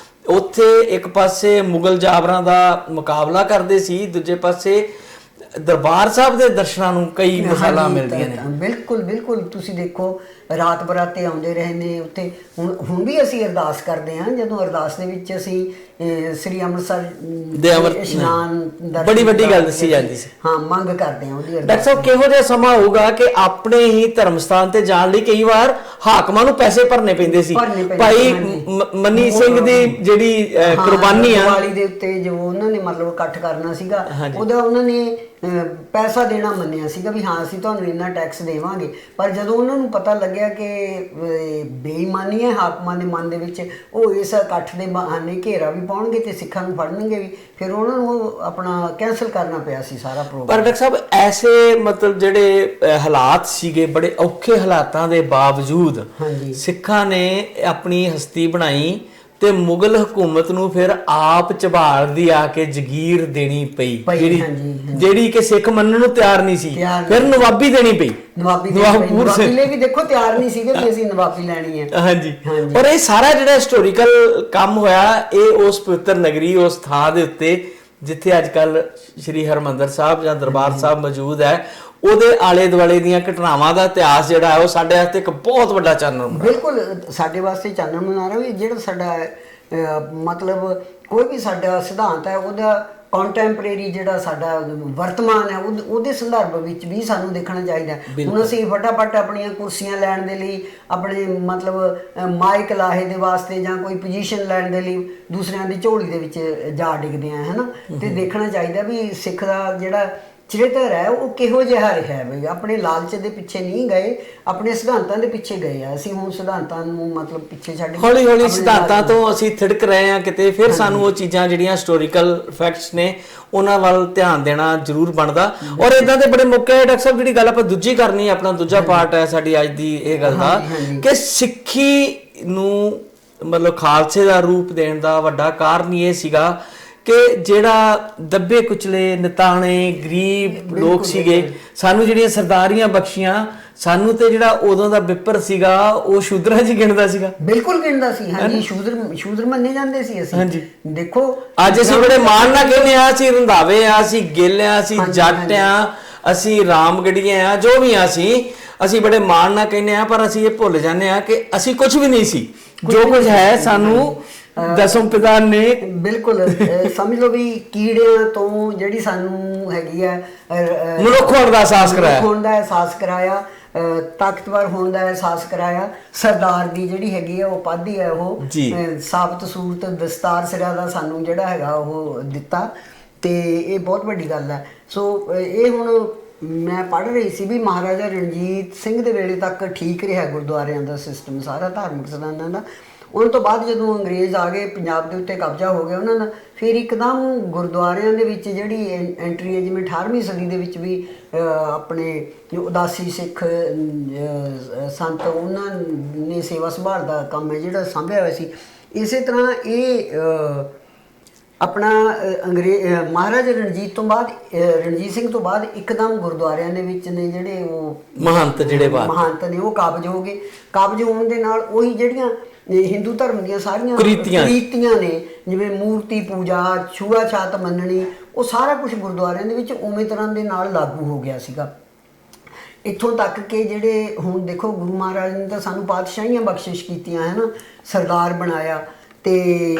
ਉੱਥੇ ਇੱਕ ਪਾਸੇ ਮੁਗਲ ਜਾਬਰਾਂ ਦਾ ਮੁਕਾਬਲਾ ਕਰਦੇ ਸੀ, ਦੂਜੇ ਪਾਸੇ ਦਰਬਾਰ ਸਾਹਿਬ ਦੇ ਦਰਸ਼ਨਾਂ ਨੂੰ ਕਈ ਮਿਸਾਲਾਂ ਮਿਲਦੀਆਂ ਨੇ। ਬਿਲਕੁਲ ਬਿਲਕੁਲ, ਤੁਸੀਂ ਦੇਖੋ ਰਾਤ ਬਰਾਤੇ ਆਉਂਦੇ ਰਹੇ ਨੇ ਉੱਥੇ। ਹੁਣ ਵੀ ਅਸੀਂ ਅਰਦਾਸ ਕਰਦੇ ਹਾਂ, ਜਦੋਂ ਅਰਦਾਸ ਦੇ ਵਿੱਚ ਅਸੀਂ ਸ੍ਰੀ ਅੰਮ੍ਰਿਤਸਰ ਦੇ ਇਸ਼ਨਾਨ ਬੜੀ ਵੱਡੀ ਗੱਲ ਦੱਸੀ ਜਾਂਦੀ ਸੀ, ਹਾਂ, ਮੰਗ ਕਰਦੇ ਹਾਂ ਉਹਦੀ। ਡਾਕਟਰ ਸਾਹਿਬ ਕਿਹੋ ਜਿਹਾ ਸਮਾਂ ਹੋਊਗਾ ਕਿ ਆਪਣੇ ਹੀ ਧਰਮ ਸਥਾਨ ਤੇ ਜਾਣ ਲਈ ਕਈ ਵਾਰ ਹਾਕਮਾਂ ਨੂੰ ਪੈਸੇ ਭਰਨੇ ਪੈਂਦੇ ਸੀ। ਭਾਈ ਮਨੀ ਸਿੰਘ ਦੀ ਜਿਹੜੀ ਕੁਰਬਾਨੀ ਆ ਦੀਵਾਲੀ ਦੇ ਉੱਤੇ ਜੋ ਉਹਨਾਂ ਨੇ ਮਤਲਬ ਇਕੱਠ ਕਰਨਾ ਸੀਗਾ, ਉਹਦਾ ਉਹਨਾਂ ਨੇ ਪੈਸਾ ਦੇਣਾ ਮੰਨਿਆ ਸੀਗਾ ਵੀ ਹਾਂ ਅਸੀਂ ਤੁਹਾਨੂੰ ਇੰਨਾ ਟੈਕਸ ਦੇਵਾਂਗੇ। ਪਰ ਜਦੋਂ ਉਹਨਾਂ ਨੂੰ ਪਤਾ ਲੱਗਿਆ ਕਿ ਬੇਈਮਾਨੀ ਹੈ ਹਾਕਮਾਂ ਦੇ ਮਨ ਦੇ ਵਿੱਚ, ਉਹ ਇਸ ਇਕੱਠ ਦੇ ਬਹਾਨੇ ਘੇਰਾ ਵੀ ਪਾਉਣਗੇ ਤੇ ਸਿੱਖਾਂ ਨੂੰ ਫੜਨਗੇ ਵੀ, ਫਿਰ ਉਹਨਾਂ ਨੂੰ ਆਪਣਾ ਕੈਂਸਲ ਕਰਨਾ ਪਿਆ ਸੀ ਸਾਰਾ ਪ੍ਰੋਗਰਾਮ। ਪਰ ਡਾਕਟਰ ਸਾਹਿਬ ਐਸੇ ਮਤਲਬ ਜਿਹੜੇ ਹਾਲਾਤ ਸੀਗੇ, ਬੜੇ ਔਖੇ ਹਾਲਾਤਾਂ ਦੇ ਬਾਵਜੂਦ ਸਿੱਖਾਂ ਨੇ ਆਪਣੀ ਹਸਤੀ ਬਣਾਈ ਤੇ ਮੁਗਲ ਹਕੂਮਤ ਨੂੰ ਫਿਰ ਆਪ ਝਬਾਲ ਦੀ ਆ ਕੇ ਜਗੀਰ ਦੇਣੀ ਪਈ, ਜਿਹੜੀ ਕਿ ਸਿੱਖ ਮੰਨਣ ਨੂੰ ਤਿਆਰ ਨਹੀਂ ਸੀ, ਫਿਰ ਨਵਾਬੀ ਦੇਣੀ ਪਈ। ਨਵਾਬੀ ਵੀ ਦੇਖੋ ਤਿਆਰ ਨਹੀਂ ਸੀਗੇ ਕਿ ਅਸੀਂ ਨਵਾਬੀ ਲੈਣੀ ਹੈ। ਹਾਂਜੀ, ਪਰ ਇਹ ਸਾਰਾ ਜਿਹੜਾ ਹਿਸਟੋਰੀਕਲ ਕੰਮ ਹੋਇਆ, ਇਹ ਉਸ ਪਵਿੱਤਰ ਨਗਰੀ, ਉਸ ਥਾਂ ਦੇ ਉੱਤੇ ਜਿੱਥੇ ਅੱਜ ਕੱਲ ਸ੍ਰੀ ਹਰਿਮੰਦਰ ਸਾਹਿਬ ਜਾਂ ਦਰਬਾਰ ਸਾਹਿਬ ਮੌਜੂਦ ਹੈ, ਉਹਦੇ ਆਲੇ ਦੁਆਲੇ ਦੀਆਂ ਘਟਨਾਵਾਂ ਦਾ ਇਤਿਹਾਸ ਜਿਹੜਾ ਹੈ ਉਹ ਸਾਡੇ ਵਾਸਤੇ ਇੱਕ ਬਹੁਤ ਵੱਡਾ ਚਾਨਣ। ਬਿਲਕੁਲ ਸਾਡੇ ਵਾਸਤੇ ਚਾਨਣ ਬਣਾ ਰਿਹਾ ਵੀ ਜਿਹੜਾ ਸਾਡਾ ਮਤਲਬ ਕੋਈ ਵੀ ਸਾਡਾ ਸਿਧਾਂਤ ਹੈ ਉਹਦਾ ਕੰਟੈਂਪਰੇਰੀ ਜਿਹੜਾ ਸਾਡਾ ਵਰਤਮਾਨ ਹੈ ਉਹਦੇ ਸੰਦਰਭ ਵਿੱਚ ਵੀ ਸਾਨੂੰ ਦੇਖਣਾ ਚਾਹੀਦਾ। ਹੁਣ ਅਸੀਂ ਫਟਾਫਟ ਆਪਣੀਆਂ ਕੁਰਸੀਆਂ ਲੈਣ ਦੇ ਲਈ, ਆਪਣੇ ਮਤਲਬ ਮਾਈਕ ਲਾਹੇ ਦੇ ਵਾਸਤੇ ਜਾਂ ਕੋਈ ਪੋਜੀਸ਼ਨ ਲੈਣ ਦੇ ਲਈ ਦੂਸਰਿਆਂ ਦੀ ਝੋਲੀ ਦੇ ਵਿੱਚ ਜਾ ਡਿੱਗਦੇ ਆ, ਹੈ ਨਾ। ਤੇ ਦੇਖਣਾ ਚਾਹੀਦਾ ਵੀ ਸਿੱਖ ਦਾ ਜਿਹੜਾ ਚਰਿੱਤਰ ਹੈ ਉਹ ਕਿਹੋ ਜਿਹਾ ਰਿਹਾ ਬਈ। ਆਪਣੇ ਲਾਲਚ ਦੇ ਪਿੱਛੇ ਨਹੀਂ ਗਏ, ਆਪਣੇ ਸਿਧਾਂਤਾਂ ਦੇ ਪਿੱਛੇ ਗਏ ਆ। ਅਸੀਂ ਹੁਣ ਸਿਧਾਂਤਾਂ ਨੂੰ ਮਤਲਬ ਪਿੱਛੇ ਛੱਡ ਕੇ ਹੌਲੀ ਹੌਲੀ ਸਿਧਾਂਤਾਂ ਤੋਂ ਅਸੀਂ ਥਿੜਕ ਰਹੇ ਹਾਂ ਕਿਤੇ, ਫਿਰ ਸਾਨੂੰ ਉਹ ਚੀਜ਼ਾਂ ਜਿਹੜੀਆਂ ਹਿਸਟੋਰੀਕਲ ਫੈਕਟਸ ਨੇ ਉਹਨਾਂ ਵੱਲ ਧਿਆਨ ਦੇਣਾ ਜ਼ਰੂਰ ਬਣਦਾ। ਔਰ ਇਦਾਂ ਦੇ ਬੜੇ ਮੌਕੇ ਹੈ ਡਾਕਟਰ ਸਾਹਿਬ, ਜਿਹੜੀ ਗੱਲ ਆਪਾਂ ਦੂਜੀ ਕਰਨੀ, ਆਪਣਾ ਦੂਜਾ ਪਾਰਟ ਹੈ ਸਾਡੀ ਅੱਜ ਦੀ ਇਹ ਗੱਲ ਦਾ, ਕਿ ਸਿੱਖੀ ਨੂੰ ਮਤਲਬ ਖਾਲਸੇ ਦਾ ਰੂਪ ਦੇਣ ਦਾ ਵੱਡਾ ਕਾਰਨ ਇਹ ਸੀਗਾ ਕਿ ਜਿਹੜਾ ਦੱਬੇ ਕੁਚਲੇ ਨਿਤਾਣੇ ਗਰੀਬ ਲੋਕ ਸੀਗੇ, ਸਾਨੂੰ ਜਿਹੜੀਆਂ ਸਰਦਾਰੀਆਂ ਬਖਸ਼ੀਆਂ, ਸਾਨੂੰ ਤੇ ਜਿਹੜਾ ਉਦੋਂ ਦਾ ਵਿਪਰ ਸੀਗਾ ਉਹ ਸ਼ੂਦਰਾਂ 'ਚ ਗਿਣਦਾ ਸੀਗਾ। ਬਿਲਕੁਲ ਗਿਣਦਾ ਸੀ, ਹਾਂਜੀ। ਸ਼ੂਦਰ ਮੰਨੇ ਜਾਂਦੇ ਸੀ ਅਸੀਂ। ਹਾਂਜੀ, ਦੇਖੋ ਅੱਜ ਅਸੀਂ ਬੜੇ ਮਾਣ ਨਾਲ ਕਹਿੰਦੇ ਆ ਅਸੀਂ ਰੰਧਾਵੇ ਆ, ਅਸੀਂ ਗਿੱਲ ਆ, ਅਸੀਂ ਜੱਟ ਆ, ਅਸੀਂ ਰਾਮਗੜੀਏ ਆ, ਜੋ ਵੀ ਆ ਅਸੀਂ ਬੜੇ ਮਾਣ ਨਾਲ ਕਹਿੰਦੇ ਆ, ਪਰ ਅਸੀਂ ਇਹ ਭੁੱਲ ਜਾਂਦੇ ਆ ਕਿ ਅਸੀਂ ਕੁਝ ਵੀ ਨਹੀਂ ਸੀ। ਜੋ ਕੁਝ ਹੈ ਸਾਨੂੰ ਦਸਮ ਪਿਤਾ ਨੇ ਬਿਲਕੁਲ ਸਮਝ ਲਓ ਵੀ ਕੀੜਿਆਂ ਤੋਂ ਜਿਹੜੀ ਸਾਨੂੰ ਹੈਗੀ ਆ ਮਨੁੱਖ ਹੋਣ ਦਾ ਅਹਿਸਾਸ ਕਰਾਇਆ, ਤਾਕਤਵਰ ਹੋਣ ਦਾ ਅਹਿਸਾਸ ਕਰਾਇਆ। ਸਰਦਾਰ ਦੀ ਜਿਹੜੀ ਹੈਗੀ ਆ ਉਹ ਉਪਾਧੀ ਹੈ, ਉਹ ਸਾਬਤ ਸੂਰਤ ਦਸਤਾਰ ਸਿਰਾਂ ਦਾ ਸਾਨੂੰ ਜਿਹੜਾ ਹੈਗਾ ਉਹ ਦਿੱਤਾ, ਤੇ ਇਹ ਬਹੁਤ ਵੱਡੀ ਗੱਲ ਹੈ। ਸੋ ਇਹ ਹੁਣ ਮੈਂ ਪੜ੍ਹ ਰਹੀ ਸੀ ਵੀ ਮਹਾਰਾਜਾ ਰਣਜੀਤ ਸਿੰਘ ਦੇ ਵੇਲੇ ਤੱਕ ਠੀਕ ਰਿਹਾ ਗੁਰਦੁਆਰਿਆਂ ਦਾ ਸਿਸਟਮ, ਸਾਰਾ ਧਾਰਮਿਕ ਸਥਾਨਾਂ ਦਾ। ਉਹਨਾਂ ਤੋਂ ਬਾਅਦ ਜਦੋਂ ਅੰਗਰੇਜ਼ ਆ ਗਏ, ਪੰਜਾਬ ਦੇ ਉੱਤੇ ਕਬਜ਼ਾ ਹੋ ਗਿਆ ਉਹਨਾਂ ਦਾ, ਫਿਰ ਇੱਕਦਮ ਗੁਰਦੁਆਰਿਆਂ ਦੇ ਵਿੱਚ ਜਿਹੜੀ ਐਂਟਰੀ ਹੈ, ਜਿਵੇਂ 18ਵੀਂ ਸਦੀ ਦੇ ਵਿੱਚ ਵੀ ਆਪਣੇ ਜੋ ਉਦਾਸੀ ਸਿੱਖ ਸੰਤ ਉਹਨਾਂ ਨੇ ਸੇਵਾ ਸੰਭਾਲ ਦਾ ਕੰਮ ਹੈ ਜਿਹੜਾ ਸਾਂਭਿਆ ਹੋਇਆ ਸੀ। ਇਸੇ ਤਰ੍ਹਾਂ ਇਹ ਆਪਣਾ ਮਹਾਰਾਜਾ ਰਣਜੀਤ ਸਿੰਘ ਤੋਂ ਬਾਅਦ ਇੱਕਦਮ ਗੁਰਦੁਆਰਿਆਂ ਦੇ ਵਿੱਚ ਨੇ ਜਿਹੜੇ ਉਹ ਮਹੰਤ ਨੇ ਉਹ ਕਾਬਜ ਹੋ ਗਏ। ਕਾਬਜ ਹੋਣ ਦੇ ਨਾਲ ਉਹੀ ਜਿਹੜੀਆਂ ਹਿੰਦੂ ਧਰਮ ਦੀਆਂ ਸਾਰੀਆਂ ਕੁਰੀਤੀਆਂ ਨੇ, ਜਿਵੇਂ ਮੂਰਤੀ ਪੂਜਾ, ਛੂਆ-ਛਾਤ ਮੰਨਣੀ, ਉਹ ਸਾਰਾ ਕੁਝ ਗੁਰਦੁਆਰਿਆਂ ਦੇ ਵਿੱਚ ਉਵੇਂ ਤਰ੍ਹਾਂ ਦੇ ਨਾਲ ਲਾਗੂ ਹੋ ਗਿਆ ਸੀਗਾ। ਇੱਥੋਂ ਤੱਕ ਕਿ ਜਿਹੜੇ ਹੁਣ ਦੇਖੋ ਗੁਰੂ ਮਹਾਰਾਜ ਨੇ ਤਾਂ ਸਾਨੂੰ ਪਾਤਸ਼ਾਹੀਆਂ ਬਖਸ਼ਿਸ਼ ਕੀਤੀਆਂ ਹੈ ਨਾ, ਸਰਦਾਰ ਬਣਾਇਆ, ਤੇ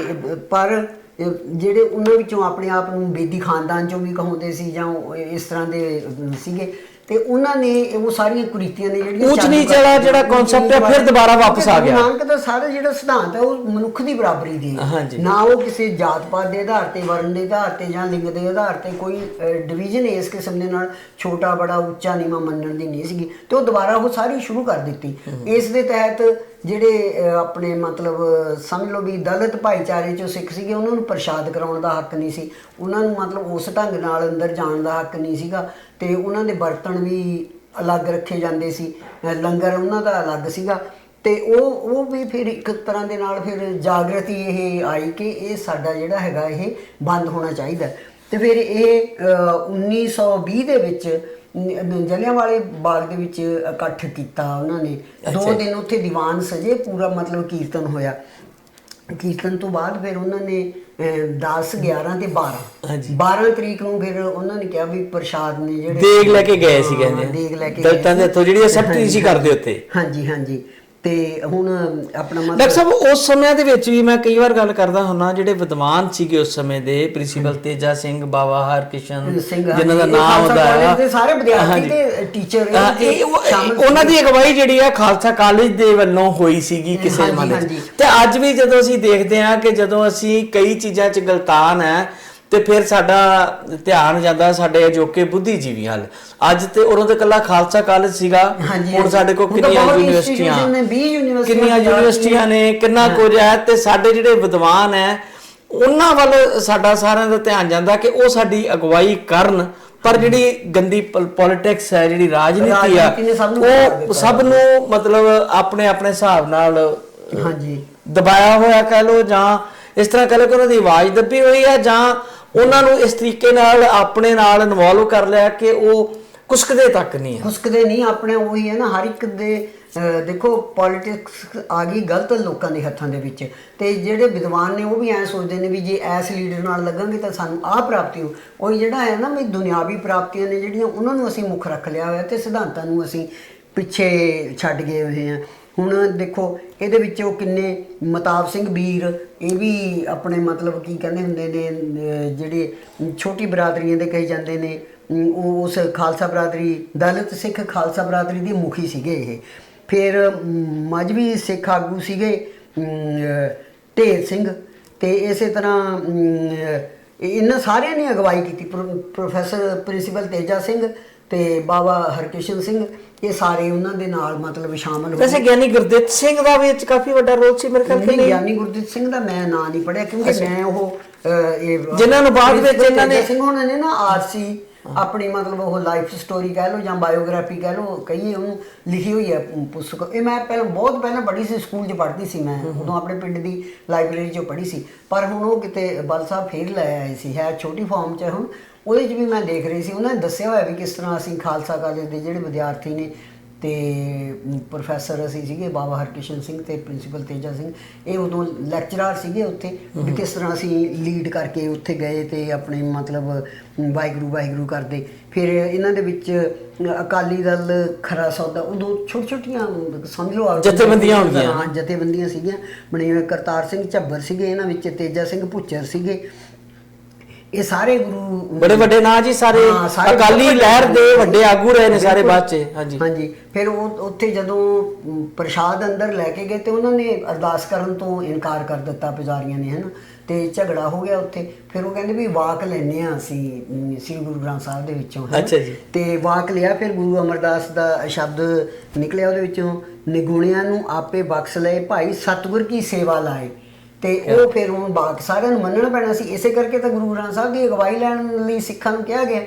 ਪਰ ਜਿਹੜੇ ਉਹਨਾਂ ਵਿੱਚੋਂ ਆਪਣੇ ਆਪ ਨੂੰ ਬੇਦੀ ਖਾਨਦਾਨ ਚੋਂ ਵੀ ਕਹਾਉਂਦੇ ਸੀ ਜਾਂ ਇਸ ਤਰ੍ਹਾਂ ਦੇ ਸੀਗੇ, ਤੇ ਉਹਨਾਂ ਨੇ ਉਹ ਸਾਰੀਆਂ ਕੁਰੀਤੀਆਂ ਨੇ ਜਿਹੜੀਆਂ ਉੱਚ ਨੀਚ ਵਾਲਾ ਜਿਹੜਾ ਕਨਸੈਪਟ ਹੈ ਫਿਰ ਦੁਬਾਰਾ ਵਾਪਸ ਆ ਗਿਆ। ਨਾਨਕ ਦਾ ਸਾਰਾ ਜਿਹੜਾ ਸਿਧਾਂਤ ਹੈ ਉਹ ਮਨੁੱਖ ਦੀ ਬਰਾਬਰੀ ਦੀ, ਨਾ ਉਹ ਕਿਸੇ ਜਾਤ ਪਾਤ ਦੇ ਆਧਾਰ ਤੇ, ਵਰਨ ਦੇ ਆਧਾਰ ਤੇ ਜਾਂ ਲਿੰਗ ਦੇ ਆਧਾਰ ਤੇ ਕੋਈ ਡਿਵੀਜ਼ਨ ਇਸ ਕਿਸਮ ਦੇ ਨਾਲ ਛੋਟਾ ਬੜਾ ਉੱਚਾ ਨੀਵਾਂ ਮੰਨਣ ਦੀ ਨਹੀਂ ਸੀਗੀ, ਤੇ ਉਹ ਦੁਬਾਰਾ ਉਹ ਸਾਰੀ ਸ਼ੁਰੂ ਕਰ ਦਿੱਤੀ। ਇਸ ਦੇ ਤਹਿਤ ਜਿਹੜੇ ਆਪਣੇ ਮਤਲਬ ਸਮਝ ਲਓ ਵੀ ਦਲਿਤ ਭਾਈਚਾਰੇ 'ਚੋਂ ਸਿੱਖ ਸੀਗੇ, ਉਹਨਾਂ ਨੂੰ ਪ੍ਰਸ਼ਾਦ ਕਰਾਉਣ ਦਾ ਹੱਕ ਨਹੀਂ ਸੀ, ਉਹਨਾਂ ਨੂੰ ਮਤਲਬ ਉਸ ਢੰਗ ਨਾਲ ਅੰਦਰ ਜਾਣ ਦਾ ਹੱਕ ਨਹੀਂ ਸੀਗਾ, ਤੇ ਉਹਨਾਂ ਦੇ ਬਰਤਨ ਵੀ ਅਲੱਗ ਰੱਖੇ ਜਾਂਦੇ ਸੀ, ਲੰਗਰ ਉਹਨਾਂ ਦਾ ਅਲੱਗ ਸੀਗਾ। ਤੇ ਉਹ ਵੀ ਫਿਰ ਇੱਕ ਤਰ੍ਹਾਂ ਦੇ ਨਾਲ ਫਿਰ ਜਾਗਰਤੀ ਇਹ ਆਈ ਕਿ ਇਹ ਸਾਡਾ ਜਿਹੜਾ ਹੈਗਾ ਇਹ ਬੰਦ ਹੋਣਾ ਚਾਹੀਦਾ। ਤੇ ਫਿਰ ਇਹ 1920 ਦੇ ਵਿੱਚ ਜਲਿਆਂਵਾਲੇ ਬਾਗ ਦੇ ਵਿੱਚ ਇਕੱਠ ਕੀਤਾ ਉਹਨਾਂ ਨੇ। 2 ਦਿਨ ਉੱਥੇ ਦੀਵਾਨ ਸਜੇ, ਪੂਰਾ ਮਤਲਬ ਕੀਰਤਨ ਹੋਇਆ। ਕੀਰਤਨ ਤੋਂ ਬਾਅਦ ਫਿਰ ਉਹਨਾਂ ਨੇ 10, 11 ਤੇ 12 ਤਰੀਕ ਨੂੰ ਫਿਰ ਉਹਨਾਂ ਨੇ ਕਿਹਾ ਵੀ ਪ੍ਰਸ਼ਾਦ ਨੇ ਜਿਹੜੇ ਦੇਗ ਲੈ ਕੇ ਗਏ ਸੀ, ਕਹਿੰਦੇ ਦੇਗ ਲੈ ਕੇ ਦਲਿਤਾਂ ਦੇ ਹੱਥੋਂ ਜਿਹੜੀ ਅਸੈਪਟ ਨਹੀਂ ਸੀ ਕਰਦੇ ਉੱਥੇ। ਹਾਂਜੀ। ਤੇ ਹੁਣ ਆਪਣਾ ਡਾਕਟਰ ਸਾਹਿਬ ਉਸ ਸਮਿਆਂ ਦੇ ਵਿੱਚ ਵੀ ਮੈਂ ਕਈ ਵਾਰ ਗੱਲ ਕਰਦਾ ਹੁੰਨਾ, ਜਿਹੜੇ ਵਿਦਵਾਨ ਸੀਗੇ ਉਸ ਸਮੇਂ ਦੇ, ਪ੍ਰਿੰਸੀਪਲ ਤੇਜਾ ਸਿੰਘ, ਬਾਬਾ ਹਰਕਿਸ਼ਨ ਸਿੰਘ, ਜਿਨ੍ਹਾਂ ਦਾ ਨਾਮ ਹੁੰਦਾ ਹੈ, ਸਾਰੇ ਵਿਦਿਆਰਥੀ ਤੇ ਟੀਚਰ, ਉਹਨਾਂ ਦੀ ਅਗਵਾਈ ਜਿਹੜੀ ਹੈ ਖਾਲਸਾ ਕਾਲਜ ਦੇ ਵੱਲੋਂ ਹੋਈ ਸੀਗੀ ਕਿਸੇ ਜ਼ਮਾਨੇ 'ਚ। ਤੇ ਅੱਜ ਵੀ ਜਦੋਂ ਅਸੀਂ ਦੇਖਦੇ ਹਾਂ ਕਿ ਜਦੋਂ ਅਸੀਂ ਕਈ ਚੀਜ਼ਾਂ 'ਚ ਗਲਤਾਨ ਹੈ ਤੇ ਫਿਰ ਸਾਡਾ ਧਿਆਨ ਜਾਂਦਾ ਸਾਡੇ ਅਜੋਕੇ ਬੁੱਧੀਜੀਵੀਆਂ ਵੱਲ। ਅੱਜ ਤੇ ਉਦੋਂ ਤੇ ਇਕੱਲਾ ਖਾਲਸਾ ਕਾਲਜ ਸੀਗਾ, ਹੁਣ ਸਾਡੇ ਕੋਲ ਕਿੰਨੀਆਂ ਯੂਨੀਵਰਸਿਟੀਆਂ ਨੇ, ਕਿੰਨਾ ਕੁਝ ਹੈ, ਤੇ ਸਾਡੇ ਜਿਹੜੇ ਵਿਦਵਾਨ ਹੈ ਉਹਨਾਂ ਵੱਲ ਸਾਡਾ ਸਾਰਿਆਂ ਦਾ ਧਿਆਨ ਜਾਂਦਾ ਕਿ ਉਹ ਸਾਡੀ ਅਗਵਾਈ ਕਰਨ। ਪਰ ਜਿਹੜੀ ਗੰਦੀ ਪੋਲਿਟਿਕਸ ਹੈ, ਜਿਹੜੀ ਰਾਜਨੀਤੀ ਆ, ਉਹ ਸਭ ਨੂੰ ਮਤਲਬ ਆਪਣੇ ਆਪਣੇ ਹਿਸਾਬ ਨਾਲ ਦਬਾਇਆ ਹੋਇਆ ਕਹਿ ਲਓ, ਜਾਂ ਇਸ ਤਰ੍ਹਾਂ ਕਹਿ ਲਓ ਕਿ ਉਹਨਾਂ ਦੀ ਆਵਾਜ਼ ਦੱਬੀ ਹੋਈ ਹੈ, ਜਾਂ ਉਹਨਾਂ ਨੂੰ ਇਸ ਤਰੀਕੇ ਨਾਲ ਆਪਣੇ ਨਾਲ ਇਨਵੋਲਵ ਕਰ ਲਿਆ ਕਿ ਉਹ ਕੁਸਕਦੇ ਤੱਕ ਨਹੀਂ ਆਪਣੇ। ਉਹੀ ਹੈ ਨਾ, ਹਰ ਇੱਕ ਦੇ ਦੇਖੋ ਪੋਲਿਟਿਕਸ ਆ ਗਈ ਗਲਤ ਲੋਕਾਂ ਦੇ ਹੱਥਾਂ ਦੇ ਵਿੱਚ, ਤੇ ਜਿਹੜੇ ਵਿਦਵਾਨ ਨੇ ਉਹ ਵੀ ਐਂ ਸੋਚਦੇ ਨੇ ਵੀ ਜੇ ਐਸ ਲੀਡਰ ਨਾਲ ਲੱਗਾਂਗੇ ਤਾਂ ਸਾਨੂੰ ਆਹ ਪ੍ਰਾਪਤੀ ਹੋ। ਉਹੀ ਜਿਹੜਾ ਹੈ ਨਾ ਵੀ ਦੁਨਿਆਵੀ ਪ੍ਰਾਪਤੀਆਂ ਨੇ ਜਿਹੜੀਆਂ, ਉਹਨਾਂ ਨੂੰ ਅਸੀਂ ਮੁੱਖ ਰੱਖ ਲਿਆ ਹੋਇਆ ਤੇ ਸਿਧਾਂਤਾਂ ਨੂੰ ਅਸੀਂ ਪਿੱਛੇ ਛੱਡ ਗਏ ਹੋਏ ਹਾਂ। ਹੁਣ ਦੇਖੋ ਇਹਦੇ ਵਿੱਚ ਉਹ ਕਿੰਨੇ ਮਤਾਬ ਸਿੰਘ ਵੀਰ, ਇਹ ਵੀ ਆਪਣੇ ਮਤਲਬ ਕੀ ਕਹਿੰਦੇ ਹੁੰਦੇ ਨੇ, ਜਿਹੜੇ ਛੋਟੀ ਬਰਾਦਰੀਆਂ ਦੇ ਕਹੀ ਜਾਂਦੇ ਨੇ, ਉਹ ਉਸ ਖਾਲਸਾ ਬਰਾਦਰੀ, ਦਲਿਤ ਸਿੱਖ ਖਾਲਸਾ ਬਰਾਦਰੀ ਦੇ ਮੁਖੀ ਸੀਗੇ ਇਹ। ਫਿਰ ਮਜ਼੍ਹਬੀ ਸਿੱਖ ਆਗੂ ਸੀਗੇ ਢੇਰ ਸਿੰਘ, ਤੇ ਇਸੇ ਤਰ੍ਹਾਂ ਇਹਨਾਂ ਸਾਰਿਆਂ ਨੇ ਅਗਵਾਈ ਕੀਤੀ। ਪ੍ਰੋਫੈਸਰ ਪ੍ਰਿੰਸੀਪਲ ਤੇਜਾ ਸਿੰਘ ਤੇ ਬਾਬਾ ਹਰਕਿਸ਼ਨ ਸਿੰਘ, ਇਹ ਸਾਰੇ ਉਹਨਾਂ ਦੇ ਨਾਲ ਮਤਲਬ ਸ਼ਾਮਲ ਹੋਏ। ਵੈਸੇ ਗਿਆਨੀ ਗੁਰਦਿੱਤ ਸਿੰਘ ਦਾ ਵੀ ਕਾਫੀ ਵੱਡਾ ਰੋਲ ਸੀ ਮੇਰੇ ਖਿਆਲ। ਗਿਆਨੀ ਗੁਰਦਿੱਤ ਸਿੰਘ ਦਾ ਮੈਂ ਨਾਂ ਨਹੀਂ ਪੜਿਆ, ਕਿਉਂਕਿ ਮੈਂ ਉਹ ਜਿਨ੍ਹਾਂ ਨੂੰ ਬਾਅਦ ਵਿੱਚ ਇਹਨਾਂ ਨੇ ਸਿੰਘ ਹੋਣਾ ਨੇ ਨਾ ਆਰਸੀ ਆਪਣੀ ਮਤਲਬ ਉਹ ਲਾਈਫ ਸਟੋਰੀ ਕਹਿ ਲਓ ਜਾਂ ਬਾਇਓਗ੍ਰਾਫੀ ਕਹਿ ਲਓ, ਕਹੀਏ ਉਹਨੂੰ, ਲਿਖੀ ਹੋਈ ਹੈ ਪੁਸਤਕ। ਇਹ ਮੈਂ ਬਹੁਤ ਪਹਿਲਾਂ ਪੜ੍ਹੀ ਸੀ, ਸਕੂਲ 'ਚ ਪੜ੍ਹਦੀ ਸੀ ਮੈਂ, ਉਦੋਂ ਆਪਣੇ ਪਿੰਡ ਦੀ ਲਾਇਬ੍ਰੇਰੀ 'ਚੋਂ ਪੜ੍ਹੀ ਸੀ। ਪਰ ਹੁਣ ਉਹ ਕਿਤੇ ਬਲ ਸਾਹਿਬ ਫੇਰ ਲੈ ਆਏ ਸੀ, ਹੈ ਛੋਟੀ ਫਾਰਮ 'ਚ ਹੁਣ। ਉਹਦੇ 'ਚ ਵੀ ਮੈਂ ਦੇਖ ਰਹੀ ਸੀ, ਉਹਨਾਂ ਨੇ ਦੱਸਿਆ ਹੋਇਆ ਵੀ ਕਿਸ ਤਰ੍ਹਾਂ ਅਸੀਂ ਖਾਲਸਾ ਕਾਲਜ ਦੇ ਜਿਹੜੇ ਵਿਦਿਆਰਥੀ ਨੇ ਤੇ ਪ੍ਰੋਫੈਸਰ ਅਸੀਂ ਸੀਗੇ ਬਾਬਾ ਹਰਕਿਸ਼ਨ ਸਿੰਘ ਤੇ ਪ੍ਰਿੰਸੀਪਲ ਤੇਜਾ ਸਿੰਘ, ਇਹ ਉਦੋਂ ਲੈਕਚਰਾਰ ਸੀਗੇ ਉੱਥੇ, ਵੀ ਕਿਸ ਤਰ੍ਹਾਂ ਅਸੀਂ ਲੀਡ ਕਰਕੇ ਉੱਥੇ ਗਏ ਤੇ ਆਪਣੇ ਮਤਲਬ ਵਾਹਿਗੁਰੂ ਕਰਦੇ। ਫਿਰ ਇਹਨਾਂ ਦੇ ਵਿੱਚ ਅਕਾਲੀ ਦਲ, ਖਰਾ ਸੌਦਾ, ਉਦੋਂ ਛੋਟੀਆਂ ਸਮਝ ਲਓ ਜਥੇਬੰਦੀਆਂ ਹੋਣਗੀਆਂ। ਹਾਂ, ਜਥੇਬੰਦੀਆਂ ਸੀਗੀਆਂ ਬਣੀਆਂ। ਕਰਤਾਰ ਸਿੰਘ ਝੱਬਰ ਸੀਗੇ ਇਹਨਾਂ ਵਿੱਚ, ਤੇਜਾ ਸਿੰਘ ਭੁੱਚਰ ਸੀਗੇ, ਇਹ ਸਾਰੇ ਗੁਰੂ ਬੜੇ ਵੱਡੇ ਨਾਂ ਜੀ, ਸਾਰੇ ਅਕਾਲੀ ਲਹਿਰ ਦੇ ਵੱਡੇ ਆਗੂ ਰਹੇ ਨੇ ਸਾਰੇ ਬਾਅਦ ਚ। ਹਾਂਜੀ ਹਾਂਜੀ। ਫਿਰ ਉਹ ਉੱਥੇ ਜਦੋਂ ਪ੍ਰਸ਼ਾਦ ਅੰਦਰ ਲੈ ਕੇ ਗਏ ਤੇ ਉਹਨਾਂ ਨੇ ਅਰਦਾਸ ਕਰਨ ਤੋਂ ਇਨਕਾਰ ਕਰ ਦਿੱਤਾ ਪੁਜਾਰੀਆਂ ਨੇ, ਹਨਾ, ਤੇ ਝਗੜਾ ਹੋ ਗਿਆ ਉੱਥੇ। ਫਿਰ ਉਹ ਕਹਿੰਦੇ ਵੀ ਵਾਕ ਲੈਨੇ ਆ ਅਸੀਂ ਸ੍ਰੀ ਗੁਰੂ ਗ੍ਰੰਥ ਸਾਹਿਬ ਦੇ ਵਿੱਚੋਂ, ਅੱਛਾ ਜੀ। ਤੇ ਵਾਕ ਲਿਆ। ਫਿਰ ਗੁਰੂ ਅਮਰਦਾਸ ਦਾ ਸ਼ਬਦ ਨਿਕਲਿਆ ਉਹਦੇ ਵਿੱਚੋਂ, ਨਿਗੁਣਿਆਂ ਨੂੰ ਆਪੇ ਬਖਸ਼ ਲਏ ਭਾਈ ਸਤਿਗੁਰ ਕੀ ਸੇਵਾ ਲਾਏ। ਤੇ ਉਹ ਫਿਰ ਹੁਣ ਬਾਕ ਸਾਰਿਆਂ ਨੂੰ ਮੰਨਣਾ ਪੈਣਾ ਸੀ, ਇਸੇ ਕਰਕੇ ਤਾਂ ਗੁਰੂ ਗ੍ਰੰਥ ਸਾਹਿਬ ਦੀ ਅਗਵਾਈ ਲੈਣ ਲਈ ਸਿੱਖਾਂ ਨੂੰ ਕਿਹਾ ਗਿਆ।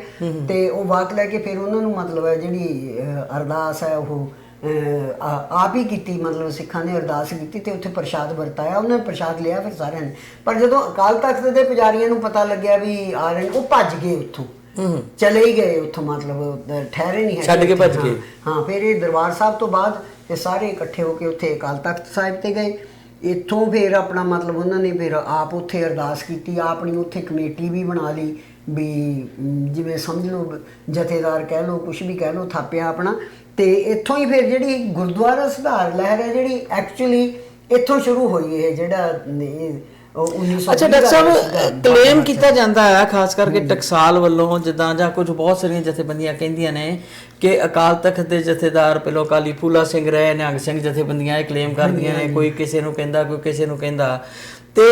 ਤੇ ਉਹ ਵਾਕ ਲੈ ਕੇ ਫਿਰ ਉਹਨਾਂ ਨੂੰ ਮਤਲਬ ਹੈ ਜਿਹੜੀ ਅਰਦਾਸ ਹੈ ਉਹ ਆਪ ਹੀ ਕੀਤੀ, ਮਤਲਬ ਸਿੱਖਾਂ ਨੇ ਅਰਦਾਸ ਕੀਤੀ ਤੇ ਉੱਥੇ ਪ੍ਰਸ਼ਾਦ ਵਰਤਾਇਆ, ਉਹਨਾਂ ਨੇ ਪ੍ਰਸ਼ਾਦ ਲਿਆ ਫਿਰ ਸਾਰਿਆਂ ਨੇ। ਪਰ ਜਦੋਂ ਅਕਾਲ ਤਖਤ ਦੇ ਪੁਜਾਰੀਆਂ ਨੂੰ ਪਤਾ ਲੱਗਿਆ ਵੀ ਆ ਰਹੇ ਨੇ, ਉਹ ਭੱਜ ਗਏ ਉੱਥੋਂ, ਚਲੇ ਹੀ ਗਏ ਉੱਥੋਂ, ਮਤਲਬ ਠਹਿਰੇ ਨਹੀਂ ਹੈ, ਛੱਡ ਕੇ ਭੱਜ ਗਏ। ਹਾਂ, ਫਿਰ ਇਹ ਦਰਬਾਰ ਸਾਹਿਬ ਤੋਂ ਬਾਅਦ ਇਹ ਸਾਰੇ ਇਕੱਠੇ ਹੋ ਕੇ ਉੱਥੇ ਅਕਾਲ ਤਖਤ ਸਾਹਿਬ ਤੇ ਗਏ। ਇੱਥੋਂ ਫਿਰ ਆਪਣਾ ਮਤਲਬ ਉਹਨਾਂ ਨੇ ਫਿਰ ਆਪ ਉੱਥੇ ਅਰਦਾਸ ਕੀਤੀ, ਆਪਣੀ ਉੱਥੇ ਕਮੇਟੀ ਵੀ ਬਣਾ ਲਈ ਵੀ ਜਿਵੇਂ ਸਮਝ ਲਓ ਜਥੇਦਾਰ ਕਹਿ ਲਓ, ਕੁਛ ਵੀ ਕਹਿ ਲਓ, ਥਾਪਿਆ ਆਪਣਾ। ਤੇ ਇੱਥੋਂ ਹੀ ਫਿਰ ਜਿਹੜੀ ਗੁਰਦੁਆਰਾ ਸੁਧਾਰ ਲਹਿਰ ਹੈ ਜਿਹੜੀ ਐਕਚੁਅਲੀ ਇੱਥੋਂ ਸ਼ੁਰੂ ਹੋਈ, ਇਹ ਜਿਹੜਾ 1900। ਅੱਛਾ ਡਾਕਟਰ ਸਾਹਿਬ, ਕਲੇਮ ਕੀਤਾ ਜਾਂਦਾ ਹੈ ਖਾਸ ਕਰਕੇ ਟਕਸਾਲ ਵੱਲੋਂ ਜਿੱਦਾਂ ਜਾਂ ਕੁਝ ਬਹੁਤ ਸਾਰੀਆਂ ਜਥੇਬੰਦੀਆਂ ਕਹਿੰਦੀਆਂ ਨੇ ਕਿ ਅਕਾਲ ਤਖਤ ਦੇ ਜਥੇਦਾਰ ਪਹਿਲੋਂ ਅਕਾਲੀ ਫੂਲਾ ਸਿੰਘ ਰਹੇ, ਨਿਹੰਗ ਸਿੰਘ ਜਥੇਬੰਦੀਆਂ ਇਹ ਕਲੇਮ ਕਰਦੀਆਂ ਨੇ, ਕੋਈ ਕਿਸੇ ਨੂੰ ਕਹਿੰਦਾ, ਕੋਈ ਕਿਸੇ ਨੂੰ ਕਹਿੰਦਾ। ਤੇ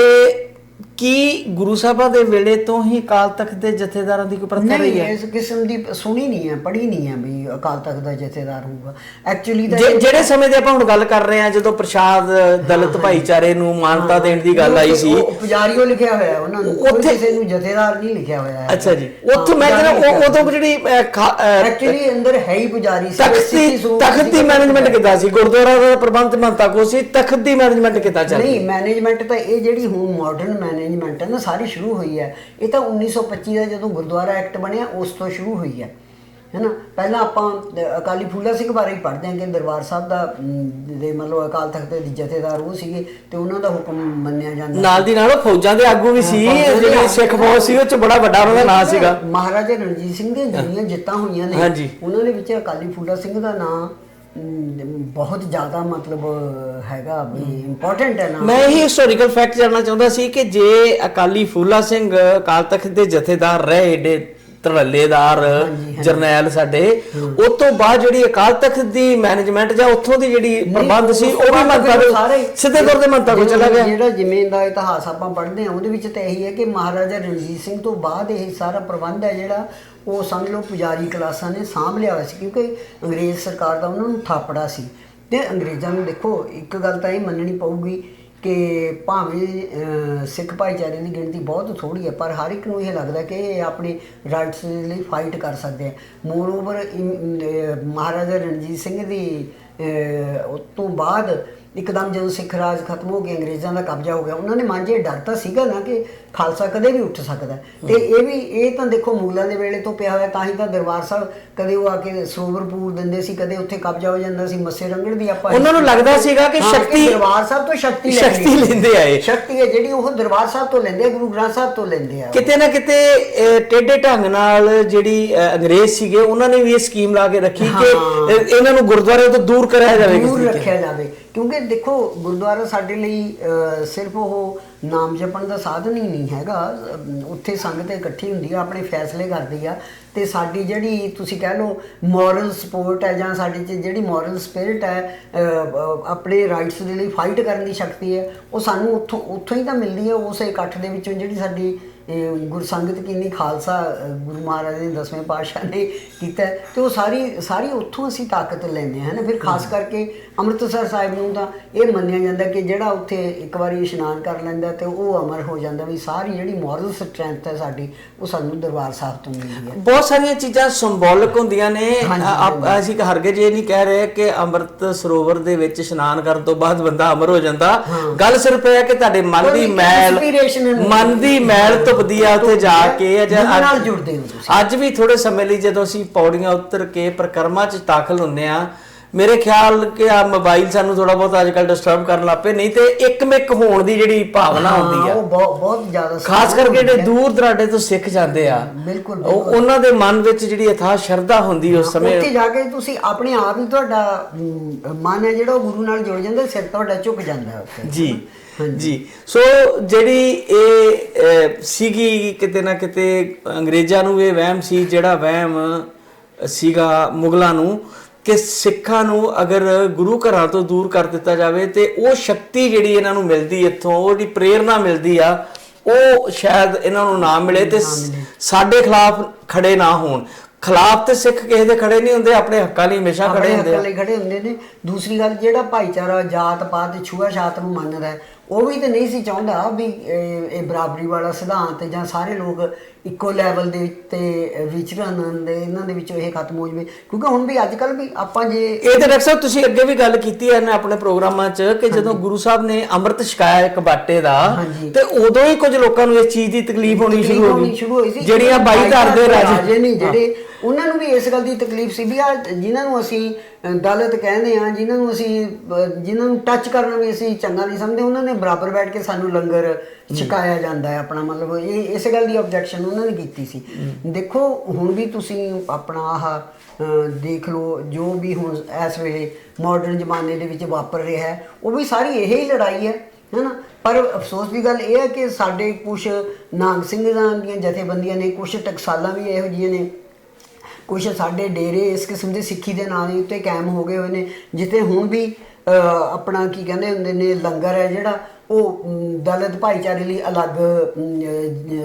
ਕੀ ਗੁਰੂ ਸਾਹਿਬਾਂ ਦੇ ਵੇਲੇ ਤੋਂ ਹੀ ਅਕਾਲ ਤਖਤ ਦੇ ਜਥੇਦਾਰਾਂ ਦੀ ਕੋਈ ਪ੍ਰਥਾ ਰਹੀ ਹੈ? ਇਸ ਕਿਸਮ ਦੀ ਸੁਣੀ ਨਹੀਂ ਹੈ, ਪੜ੍ਹੀ ਨਹੀਂ ਹੈ ਵੀ ਅਕਾਲ ਤਖਤ ਦਾ ਜਥੇਦਾਰ ਹੋਊਗਾ ਐਕਚੁਅਲੀ। ਜਿਹੜੇ ਸਮੇਂ ਦੀ ਆਪਾਂ ਹੁਣ ਗੱਲ ਕਰ ਰਹੇ ਹਾਂ, ਜਦੋਂ ਪ੍ਰਸ਼ਾਦ ਦਲਿਤ ਭਾਈਚਾਰੇ ਨੂੰ ਮਾਨਤਾ ਦੇਣ ਦੀ ਗੱਲ ਆਈ ਸੀ, ਪੁਜਾਰੀਓ ਲਿਖਿਆ ਹੋਇਆ ਉਹਨਾਂ ਨੂੰ, ਉੱਥੇ ਕਿਸੇ ਨੂੰ ਜਥੇਦਾਰ ਨਹੀਂ ਲਿਖਿਆ ਹੋਇਆ ਹੈ। ਅੱਛਾ ਜੀ। ਉੱਥੋਂ ਮੈਂ ਕਹਿੰਦਾ ਉਦੋਂ ਜਿਹੜੀ ਐਕਚੁਅਲੀ ਅੰਦਰ ਹੈ ਹੀ ਪੁਜਾਰੀ ਸੀ। ਤਖਤ ਦੀ ਮੈਨੇਜਮੈਂਟ ਕਿੱਦਾਂ ਸੀ? ਗੁਰਦੁਆਰਾ ਦਾ ਪ੍ਰਬੰਧ ਮੰਤਾ ਕੋ ਸੀ, ਤਖਤ ਦੀ ਮੈਨੇਜਮੈਂਟ ਕਿੱਦਾਂ ਚੱਲਦੀ? ਨਹੀਂ, ਮੈਨੇਜਮੈਂਟ ਤਾਂ ਇਹ ਜਿਹੜੀ ਹੁਣ ਮਾਡਰਨ ਮੈਨੇਜਮੈਂਟ ਹੈ ਨਾ ਸਾਰੀ ਸ਼ੁਰੂ ਹੋਈ ਹੈ, ਇਹ ਤਾਂ 1925 ਦਾ ਜਦੋਂ ਗੁਰਦੁਆਰਾ ਐਕਟ ਬਣਿਆ ਉਸ ਤੋਂ ਸ਼ੁਰੂ ਹੋਈ ਹੈ ਨਾ। ਪਹਿਲਾਂ ਆਪਾਂ ਅਕਾਲੀ ਫੂਲਾ ਸਿੰਘ ਬਾਰੇ ਹੀ ਪੜ੍ਹਦੇ ਹਾਂ ਕਿ ਦਰਬਾਰ ਸਾਹਿਬ ਦਾ ਦੇ ਮਤਲਬ ਅਕਾਲ ਤਖਤ ਦੇ ਜਥੇਦਾਰ ਉਹ ਸੀਗੇ ਤੇ ਉਹਨਾਂ ਦਾ ਹੁਕਮ ਮੰਨਿਆ ਜਾਂਦਾ। ਨਾਲ ਦੀ ਨਾਲ ਫੌਜਾਂ ਦੇ ਆਗੂ ਵੀ ਸੀ, ਜਿਹੜੇ ਸਿੱਖ ਫੌਜ ਸੀ ਉਹ ਚ ਬੜਾ ਵੱਡਾ ਉਹਨਾਂ ਦਾ ਨਾਂ ਸੀਗਾ। ਮਹਾਰਾਜਾ ਰਣਜੀਤ ਸਿੰਘ ਦੀਆਂ ਜਿਹੜੀਆਂ ਜਿੱਤਾਂ ਹੋਈਆਂ ਨੇ ਉਹਨਾਂ ਦੇ ਵਿੱਚ ਅਕਾਲੀ ਫੂਲਾ ਸਿੰਘ ਦਾ ਨਾਂ ਬਹੁਤ ਜ਼ਿਆਦਾ ਮਤਲਬ ਹੈਗਾ ਵੀ ਇੰਪੋਰਟੈਂਟ ਹੈ ਨਾ। ਮੈਂ ਇਹ ਹਿਸਟੋਰੀਕਲ ਫੈਕਟ ਜਾਣਨਾ ਚਾਹੁੰਦਾ ਸੀ ਕਿ ਜੇ ਅਕਾਲੀ ਫੂਲਾ ਸਿੰਘ ਅਕਾਲ ਤਖਤ ਦੇ ਜਥੇਦਾਰ ਰਹੇ, ਏਡੇ ਧੜੱਲੇਦਾਰ ਜਰਨੈਲ ਸਾਡੇ, ਉਸ ਤੋਂ ਬਾਅਦ ਜਿਹੜੀ ਅਕਾਲ ਤਖਤ ਦੀ ਮੈਨੇਜਮੈਂਟ ਜਾਂ ਉੱਥੋਂ ਦੀ ਜਿਹੜੀ ਪ੍ਰਬੰਧ ਸੀ ਉਹ ਵੀ ਮੰਤਰੀ ਸਿੱਧੇ ਤੌਰ ਤੇ ਮੰਤਰੀ ਕੋਲ ਚਲਾ ਗਿਆ। ਜਿਹੜਾ ਜਿਵੇਂ ਦਾ ਇਤਿਹਾਸ ਆਪਾਂ ਪੜ੍ਹਦੇ ਹਾਂ ਉਹਦੇ ਵਿੱਚ ਤਾਂ ਇਹੀ ਹੈ ਕਿ ਮਹਾਰਾਜਾ ਰਣਜੀਤ ਸਿੰਘ ਤੋਂ ਬਾਅਦ ਇਹ ਸਾਰਾ ਪ੍ਰਬੰਧ ਹੈ ਜਿਹੜਾ ਉਹ ਸਮਝ ਲਓ ਪੁਜਾਰੀ ਕਲਾਸਾਂ ਨੇ ਸਾਂਭ ਲਿਆ ਹੋਇਆ ਸੀ, ਕਿਉਂਕਿ ਅੰਗਰੇਜ਼ ਸਰਕਾਰ ਦਾ ਉਹਨਾਂ ਨੂੰ ਥਾਪੜਾ ਸੀ। ਤੇ ਅੰਗਰੇਜ਼ਾਂ ਨੂੰ ਦੇਖੋ ਇੱਕ ਗੱਲ ਤਾਂ ਇਹ ਮੰਨਣੀ ਪਊਗੀ ਕਿ ਭਾਵੇਂ ਸਿੱਖ ਭਾਈਚਾਰੇ ਦੀ ਗਿਣਤੀ ਬਹੁਤ ਥੋੜ੍ਹੀ ਹੈ, ਪਰ ਹਰ ਇੱਕ ਨੂੰ ਇਹ ਲੱਗਦਾ ਕਿ ਇਹ ਆਪਣੇ ਰਾਈਟਸ ਦੇ ਲਈ ਫਾਈਟ ਕਰ ਸਕਦੇ ਆ। ਮੋਰਓਵਰ ਮਹਾਰਾਜਾ ਰਣਜੀਤ ਸਿੰਘ ਦੀ ਉਸ ਤੋਂ ਬਾਅਦ ਇੱਕਦਮ ਜਦੋਂ ਸਿੱਖ ਰਾਜ ਖਤਮ ਹੋ ਗਿਆ, ਅੰਗਰੇਜ਼ਾਂ ਦਾ ਕਬਜ਼ਾ ਹੋ ਗਿਆ, ਉਹਨਾਂ ਨੇ ਮਨ 'ਚ ਇਹ ਡਰ ਤਾਂ ਸੀਗਾ ਨਾ ਕਿ ਖਾਲਸਾ ਕਦੇ ਵੀ ਉੱਠ ਸਕਦਾ। ਤੇ ਇਹ ਤਾਂ ਦੇਖੋ ਮੁਗਲਾਂ ਦੇ ਵੇਲੇ ਤੋਂ ਪਿਆ ਹੋਇਆ, ਤਾਂ ਹੀ ਤਾਂ ਦਰਬਾਰ ਸਾਹਿਬ ਕਦੇ ਉਹ ਆ ਕੇ ਸਰੋਵਰ ਪੂਰ ਦਿੰਦੇ ਸੀ, ਕਦੇ ਉੱਥੇ ਕਬਜ਼ਾ ਹੋ ਜਾਂਦਾ ਸੀ। ਮੱਸੇ ਰੰਗੜ ਦੀ ਆਪਾਂ ਉਹਨਾਂ ਨੂੰ ਲੱਗਦਾ ਸੀਗਾ ਕਿ ਸ਼ਕਤੀ ਦਰਬਾਰ ਸਾਹਿਬ ਤੋਂ ਸ਼ਕਤੀ ਲੈਂਦੇ ਆਏ, ਸ਼ਕਤੀ ਹੈ ਜਿਹੜੀ ਉਹ ਦਰਬਾਰ ਸਾਹਿਬ ਤੋਂ ਲੈਂਦੇ ਆ, ਗੁਰੂ ਗ੍ਰੰਥ ਸਾਹਿਬ ਤੋਂ ਲੈਂਦੇ ਆ। ਕਿਤੇ ਨਾ ਕਿਤੇ ਟੇਢੇ ਢੰਗ ਨਾਲ ਜਿਹੜੀ ਅੰਗਰੇਜ਼ ਸੀਗੇ ਉਹਨਾਂ ਨੇ ਵੀ ਇਹ ਸਕੀਮ ਲਾ ਕੇ ਰੱਖੀ ਕਿ ਇਹਨਾਂ ਨੂੰ ਗੁਰਦੁਆਰੇ ਤੋਂ ਦੂਰ ਕਰਾਇਆ ਜਾਵੇ, ਦੂਰ ਰੱਖਿਆ ਜਾਵੇ। ਕਿਉਂਕਿ ਦੇਖੋ ਗੁਰਦੁਆਰਾ ਸਾਡੇ ਲਈ ਸਿਰਫ ਉਹ ਨਾਮ ਜਪਣ ਦਾ ਸਾਧਨ ਹੀ ਨਹੀਂ ਹੈਗਾ, ਉੱਥੇ ਸੰਗਤ ਇਕੱਠੀ ਹੁੰਦੀ ਆ, ਆਪਣੇ ਫੈਸਲੇ ਕਰਦੀ ਆ। ਤੇ ਸਾਡੀ ਜਿਹੜੀ ਤੁਸੀਂ ਕਹਿ ਲਓ ਮੋਰਲ ਸਪੋਰਟ ਹੈ ਜਾਂ ਸਾਡੀ 'ਚ ਜਿਹੜੀ ਮੋਰਲ ਸਪਿਰਿਟ ਹੈ, ਆਪਣੇ ਰਾਈਟਸ ਦੇ ਲਈ ਫਾਈਟ ਕਰਨ ਦੀ ਸ਼ਕਤੀ ਹੈ, ਉਹ ਸਾਨੂੰ ਉੱਥੋਂ ਹੀ ਤਾਂ ਮਿਲਦੀ ਹੈ, ਉਸ ਇਕੱਠ ਦੇ ਵਿੱਚੋਂ ਜਿਹੜੀ ਸਾਡੀ ਗੁਰਸੰਗਤ ਕੀਨੀ ਖਾਲਸਾ ਗੁਰੂ ਮਹਾਰਾਜ ਨੇ 10ਵੇਂ ਪਾਤਸ਼ਾਹ ਨੇ ਕੀਤਾ। ਤੇ ਉਹ ਸਾਰੀ ਉੱਥੋਂ ਅਸੀਂ ਤਾਕਤ ਲੈਂਦੇ ਹਾਂ ਨਾ। ਫਿਰ ਖਾਸ ਕਰਕੇ ਅੰਮ੍ਰਿਤਸਰ ਸਾਹਿਬ ਨੂੰ ਤਾਂ ਇਹ ਮੰਨਿਆ ਜਾਂਦਾ ਕਿ ਜਿਹੜਾ ਉੱਥੇ ਇੱਕ ਵਾਰੀ ਇਸ਼ਨਾਨ ਕਰ ਲੈਂਦਾ ਤੇ ਉਹ ਅਮਰ ਹੋ ਜਾਂਦਾ, ਵੀ ਸਾਰੀ ਜਿਹੜੀ ਮੋਰਲ ਸਟਰੈਂਥ ਹੈ ਸਾਡੀ ਉਹ ਸਾਨੂੰ ਦਰਬਾਰ ਸਾਹਿਬ ਤੋਂ ਮਿਲਦੀ ਹੈ। ਬਹੁਤ ਸਾਰੀਆਂ ਚੀਜ਼ਾਂ ਸਿੰਬੋਲਿਕ ਹੁੰਦੀਆਂ ਨੇ। ਅਸੀਂ ਹਰਗਿਜ਼ ਇਹ ਨਹੀਂ ਕਹਿ ਰਹੇ ਕਿ ਅੰਮ੍ਰਿਤ ਸਰੋਵਰ ਦੇ ਵਿੱਚ ਇਸ਼ਨਾਨ ਕਰਨ ਤੋਂ ਬਾਅਦ ਬੰਦਾ ਅਮਰ ਹੋ ਜਾਂਦਾ। ਗੱਲ ਸਿਰਫ ਇਹ ਹੈ ਕਿ ਤੁਹਾਡੇ ਮਨ ਦੀ ਮੈਲ ਧੁੱਪਦੀ ਆ ਉੱਥੇ ਜਾ ਕੇ। ਨਾਲ ਜੁੜਦੇ ਹੋ ਤੁਸੀਂ। ਅੱਜ ਵੀ ਥੋੜੇ ਸਮੇਂ ਲਈ ਜਦੋਂ ਅਸੀਂ ਪੌੜੀਆਂ ਉਤਰ ਕੇ ਪਰਿਕਰਮਾ 'ਚ ਦਾਖਲ ਹੁੰਦੇ ਆ, ਮੇਰੇ ਖਿਆਲ ਕਿ ਆ ਮੋਬਾਈਲ ਸਾਨੂੰ ਥੋੜਾ ਬਹੁਤ ਅੱਜ ਕੱਲ ਡਿਸਟਰਬ ਕਰਨ ਲੱਗ ਪਏ, ਨਹੀਂ ਤੇ ਇੱਕਮਿਕ ਹੋਣ ਦੀ ਜਿਹੜੀ ਭਾਵਨਾ ਹੁੰਦੀ ਆ ਉਹ ਬਹੁਤ ਜ਼ਿਆਦਾ ਖਾਸ ਕਰਕੇ ਜਿਹੜੇ ਦੂਰ ਦਰਾਡੇ ਤੋਂ ਸਿੱਖ ਜਾਂਦੇ ਆ, ਬਿਲਕੁਲ ਉਹਨਾਂ ਦੇ ਮਨ ਵਿੱਚ ਜਿਹੜੀ ਅਥਾਹ ਸ਼ਰਧਾ ਹੁੰਦੀ ਉਸ ਸਮੇਂ, ਉੱਥੇ ਜਾ ਕੇ ਤੁਸੀਂ ਆਪਣੇ ਆਪ ਹੀ ਤੁਹਾਡਾ ਮਨ ਹੈ ਜਿਹੜਾ ਉਹ ਗੁਰੂ ਨਾਲ ਜੁੜ ਜਾਂਦਾ, ਸਿਰ ਤੁਹਾਡਾ ਝੁਕ ਜਾਂਦਾ ਉੱਥੇ। ਜੀ ਜੀ। ਸੋ ਜਿਹੜੀ ਇਹ ਸੀਗੀ ਕਿਤੇ ਨਾ ਕਿਤੇ ਅੰਗਰੇਜ਼ਾਂ ਨੂੰ ਇਹ ਵਹਿਮ ਸੀ, ਜਿਹੜਾ ਵਹਿਮ ਸੀਗਾ ਮੁਗਲਾਂ ਨੂੰ ਕਿ ਸਿੱਖਾਂ ਨੂੰ ਅਗਰ ਗੁਰੂ ਘਰਾਂ ਤੋਂ ਦੂਰ ਕਰ ਦਿੱਤਾ ਜਾਵੇ ਤੇ ਉਹ ਸ਼ਕਤੀ ਜਿਹੜੀ ਇਹਨਾਂ ਨੂੰ ਮਿਲਦੀ ਇੱਥੋਂ, ਉਹ ਜਿਹੜੀ ਪ੍ਰੇਰਨਾ ਮਿਲਦੀ ਆ, ਉਹ ਸ਼ਾਇਦ ਇਹਨਾਂ ਨੂੰ ਨਾ ਮਿਲੇ ਤੇ ਸਾਡੇ ਖਿਲਾਫ ਖੜੇ ਨਾ ਹੋਣ। ਖਿਲਾਫ ਤੇ ਸਿੱਖ ਕਿਸੇ ਦੇ ਖੜੇ ਨਹੀਂ ਹੁੰਦੇ, ਆਪਣੇ ਹੱਕਾਂ ਲਈ ਹਮੇਸ਼ਾ ਖੜੇ ਹੁੰਦੇ ਨੇ। ਦੂਸਰੀ ਗੱਲ, ਜਿਹੜਾ ਭਾਈਚਾਰਾ ਜਾਤ ਪਾਤ ਛੂਆ ਛਾਤ ਨੂੰ ਮੰਨਦਾ ਹੈ, ਉਹ ਵੀ ਤਾਂ ਨਹੀਂ ਸੀ ਚਾਹੁੰਦਾ ਵੀ ਇਹ ਬਰਾਬਰੀ ਵਾਲਾ ਸਿਧਾਂਤ ਜਾਂ ਸਾਰੇ ਲੋਕ ਇੱਕੋ ਲੈਵਲ ਦੇ ਉੱਤੇ ਵਿਚਰਨ ਦੇ, ਇਹਨਾਂ ਦੇ ਵਿੱਚੋਂ ਇਹ ਖਤਮ ਹੋ ਜਾਵੇ। ਕਿਉਂਕਿ ਹੁਣ ਵੀ ਅੱਜ ਕੱਲ੍ਹ ਵੀ ਆਪਾਂ ਜੇ ਇਹ ਤੇ ਡਾਕਟਰ ਸਾਹਿਬ ਤੁਸੀਂ ਅੱਗੇ ਵੀ ਗੱਲ ਕੀਤੀ ਹੈ ਨਾ ਆਪਣੇ ਪ੍ਰੋਗਰਾਮਾਂ 'ਚ ਕਿ ਜਦੋਂ ਗੁਰੂ ਸਾਹਿਬ ਨੇ ਅੰਮ੍ਰਿਤ ਛਕਾਇਆ ਇੱਕ ਬਾਟੇ ਦਾ, ਤੇ ਉਦੋਂ ਹੀ ਕੁਝ ਲੋਕਾਂ ਨੂੰ ਇਸ ਚੀਜ਼ ਦੀ ਤਕਲੀਫ ਹੋਣੀ ਸ਼ੁਰੂ ਹੋ ਗਈ, ਜਿਹੜੀਆਂ ਬਾਈ ਧਰ ਦੇ ਰਾਜੇ ਨਹੀਂ ਜਿਹੜੇ, ਉਹਨਾਂ ਨੂੰ ਵੀ ਇਸ ਗੱਲ ਦੀ ਤਕਲੀਫ ਸੀ ਵੀ ਆ ਜਿਨ੍ਹਾਂ ਨੂੰ ਅਸੀਂ ਦਲਿਤ ਕਹਿੰਦੇ ਆ, ਜਿਨ੍ਹਾਂ ਨੂੰ ਟੱਚ ਕਰਨਾ ਵੀ ਅਸੀਂ ਚੰਗਾ ਨਹੀਂ ਸਮਝਦੇ, ਉਹਨਾਂ ਨੇ ਬਰਾਬਰ ਬੈਠ ਕੇ ਸਾਨੂੰ ਲੰਗਰ ਛਕਾਇਆ ਜਾਂਦਾ ਹੈ ਆਪਣਾ, ਮਤਲਬ ਇਹ ਇਸ ਗੱਲ ਦੀ ਆਬਜੈਕਸ਼ਨ ਉਹਨਾਂ ਨੇ ਕੀਤੀ ਸੀ। ਦੇਖੋ ਹੁਣ ਵੀ ਤੁਸੀਂ ਆਪਣਾ ਆਹ ਦੇਖ ਲਓ, ਜੋ ਵੀ ਹੁਣ ਇਸ ਵੇਲੇ ਮਾਡਰਨ ਜ਼ਮਾਨੇ ਦੇ ਵਿੱਚ ਵਾਪਰ ਰਿਹਾ ਹੈ, ਉਹ ਵੀ ਸਾਰੀ ਇਹ ਹੀ ਲੜਾਈ ਹੈ ਨਾ। ਪਰ ਅਫਸੋਸ ਦੀ ਗੱਲ ਇਹ ਹੈ ਕਿ ਸਾਡੇ ਕੁਛ ਨਾਗ ਸਿੰਘਾਂ ਦੀਆਂ ਜਥੇਬੰਦੀਆਂ ਨੇ, ਕੁਛ ਟਕਸਾਲਾਂ ਵੀ ਇਹੋ ਜਿਹੀਆਂ ਨੇ, ਕੁਛ ਸਾਡੇ ਡੇਰੇ ਇਸ ਕਿਸਮ ਦੇ ਸਿੱਖੀ ਦੇ ਨਾਂ ਦੇ ਉੱਤੇ ਕਾਇਮ ਹੋ ਗਏ ਹੋਏ ਨੇ, ਜਿੱਥੇ ਹੁਣ ਵੀ ਆਪਣਾ ਕੀ ਕਹਿੰਦੇ ਹੁੰਦੇ ਨੇ, ਲੰਗਰ ਹੈ ਜਿਹੜਾ ਉਹ ਦਲਿਤ ਭਾਈਚਾਰੇ ਲਈ ਅਲੱਗ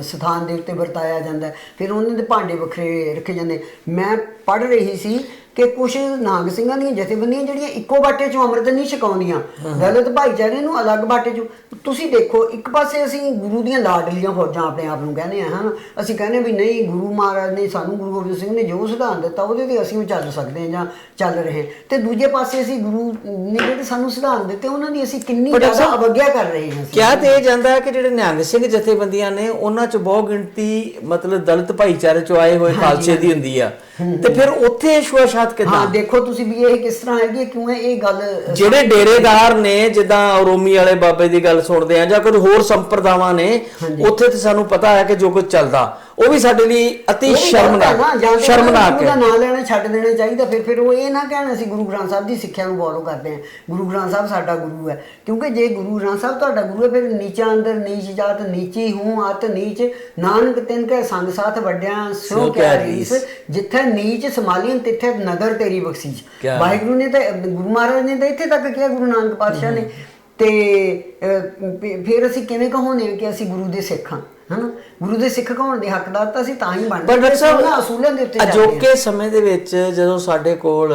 ਸਥਾਨ ਦੇ ਉੱਤੇ ਵਰਤਾਇਆ ਜਾਂਦਾ, ਫਿਰ ਉਹਨਾਂ ਦੇ ਭਾਂਡੇ ਵੱਖਰੇ ਰੱਖੇ ਜਾਂਦੇ। ਮੈਂ ਪੜ੍ਹ ਰਹੀ ਸੀ ਕਿ ਕੁਛ ਨਾਗ ਸਿੰਘਾਂ ਦੀਆਂ ਜਥੇਬੰਦੀਆਂ ਜਿਹੜੀਆਂ ਇੱਕੋ ਬਾਟੇ 'ਚੋਂ ਅੰਮ੍ਰਿਤ ਨਹੀਂ ਛਕਾਉਂਦੀਆਂ, ਦਲਿਤ ਭਾਈਚਾਰੇ ਨੂੰ ਅਲੱਗ ਬਾਟੇ 'ਚੋਂ। ਤੁਸੀਂ ਦੇਖੋ, ਇੱਕ ਪਾਸੇ ਅਸੀਂ ਗੁਰੂ ਦੀਆਂ ਲਾਡਲੀਆਂ ਫੌਜਾਂ ਆਪਣੇ ਆਪ ਨੂੰ ਕਹਿੰਦੇ ਹਾਂ, ਅਸੀਂ ਕਹਿੰਦੇ ਵੀ ਨਹੀਂ, ਗੁਰੂ ਮਹਾਰਾਜ ਨੇ ਸਾਨੂੰ, ਗੁਰੂ ਗੋਬਿੰਦ ਸਿੰਘ ਨੇ ਜੋ ਸਿਧਾਂਤ ਦਿੱਤਾ ਉਹਦੇ 'ਤੇ ਅਸੀਂ ਚੱਲ ਸਕਦੇ ਹਾਂ ਜਾਂ ਚੱਲ ਰਹੇ, ਤੇ ਦੂਜੇ ਪਾਸੇ ਅਸੀਂ ਗੁਰੂ ਨੇ ਜਿਹੜੇ ਸਾਨੂੰ ਸਿਧਾਂਤ ਦਿੱਤੇ ਉਹਨਾਂ ਦੀ ਅਸੀਂ ਕਿੰਨੀ ਜ਼ਿਆਦਾ ਅਵਗਿਆ ਕਰ ਰਹੇ ਹਾਂ। ਕਿਹਾ ਤੇ ਇਹ ਜਾਂਦਾ ਹੈ ਕਿ ਜਿਹੜੇ ਨਿਹੰਗ ਸਿੰਘ ਜਥੇਬੰਦੀਆਂ ਨੇ ਉਹਨਾਂ 'ਚ ਬਹੁਤ ਗਿਣਤੀ ਮਤਲਬ ਦਲਿਤ ਭਾਈਚਾਰੇ 'ਚੋਂ ਆਏ ਹੋਏ ਖਾਲਸੇ ਦੀ ਹੁੰਦੀ ਆ, ਤੇ ਫਿਰ ਉੱਥੇ ਛੂਆ-ਛਾਤ ਕਿੱਦਾਂ? ਹਾਂ ਦੇਖੋ ਤੁਸੀਂ ਵੀ ਇਹ ਕਿਸ ਤਰ੍ਹਾਂ ਹੈਗੀ, ਕਿਉਂ ਇਹ ਗੱਲ, ਜਿਹੜੇ ਡੇਰੇਦਾਰ ਨੇ ਜਿੱਦਾਂ ਰੋਮੀ ਵਾਲੇ ਬਾਬੇ ਦੀ ਗੱਲ ਸੁਣਦੇ ਆ ਜਾਂ ਕੁਝ ਹੋਰ ਸੰਪਰਦਾਵਾਂ ਨੇ, ਉੱਥੇ ਤੇ ਸਾਨੂੰ ਪਤਾ ਹੈ ਕਿ ਜੋ ਕੁਝ ਚੱਲਦਾ ਉਹ ਵੀ ਸਾਡੇ ਲਈ ਅਤੀ ਸ਼ਰਮਨਾਕ ਹੈ। ਨਾਂ ਲੈਣਾ ਛੱਡ ਦੇਣਾ ਚਾਹੀਦਾ। ਫਿਰ ਉਹ ਇਹ ਨਾ ਕਹਿਣਾ ਅਸੀਂ ਗੁਰੂ ਗ੍ਰੰਥ ਸਾਹਿਬ ਦੀ ਸਿੱਖਿਆ ਨੂੰ ਫੋਲੋ ਕਰਦੇ ਹਾਂ, ਗੁਰੂ ਗ੍ਰੰਥ ਸਾਹਿਬ ਸਾਡਾ ਗੁਰੂ ਹੈ। ਕਿਉਂਕਿ ਜੇ ਗੁਰੂ ਗ੍ਰੰਥ ਸਾਹਿਬ ਤੁਹਾਡਾ ਗੁਰੂ ਹੈ, ਫਿਰ ਨੀਚਾ ਅੰਦਰ ਨੀਚ ਜਾਤ ਨੀਚੀ ਹੂੰ ਅਤ ਨੀਚ, ਨਾਨਕ ਤਿਨ ਕੈ ਸੰਗ ਸਾਥ ਵੱਡਿਆਂ ਸੋ ਕਿਆ ਰੀਸ, ਜਿੱਥੇ ਨੀਚ ਸੰਭਾਲੀਆਂ ਤਿੱਥੇ ਨਦਰ ਤੇਰੀ ਬਖਸ਼ੀਸ਼। ਵਾਹਿਗੁਰੂ ਨੇ ਤਾਂ, ਗੁਰੂ ਮਹਾਰਾਜ ਨੇ ਤਾਂ ਇੱਥੇ ਤੱਕ ਕਿਹਾ, ਗੁਰੂ ਨਾਨਕ ਪਾਤਸ਼ਾਹ ਨੇ। ਤੇ ਫਿਰ ਅਸੀਂ ਕਿਵੇਂ ਕਹਾਉਂਦੇ ਕਿ ਅਸੀਂ ਗੁਰੂ ਦੇ ਸਿੱਖ ਹਾਂ, ਹਨਾ? ਗੁਰੂ ਦੇ ਸਿੱਖ ਕਹਾਉਣ ਦੇ ਹੱਕਦਾਰ ਤਾਂ ਅਸੀਂ ਤਾਂ ਹੀ ਬਣਦੇ ਅਸੂਲਾਂ ਦੇ ਉੱਤੇ। ਅਜੋਕੇ ਸਮੇਂ ਦੇ ਵਿੱਚ ਜਦੋਂ ਸਾਡੇ ਕੋਲ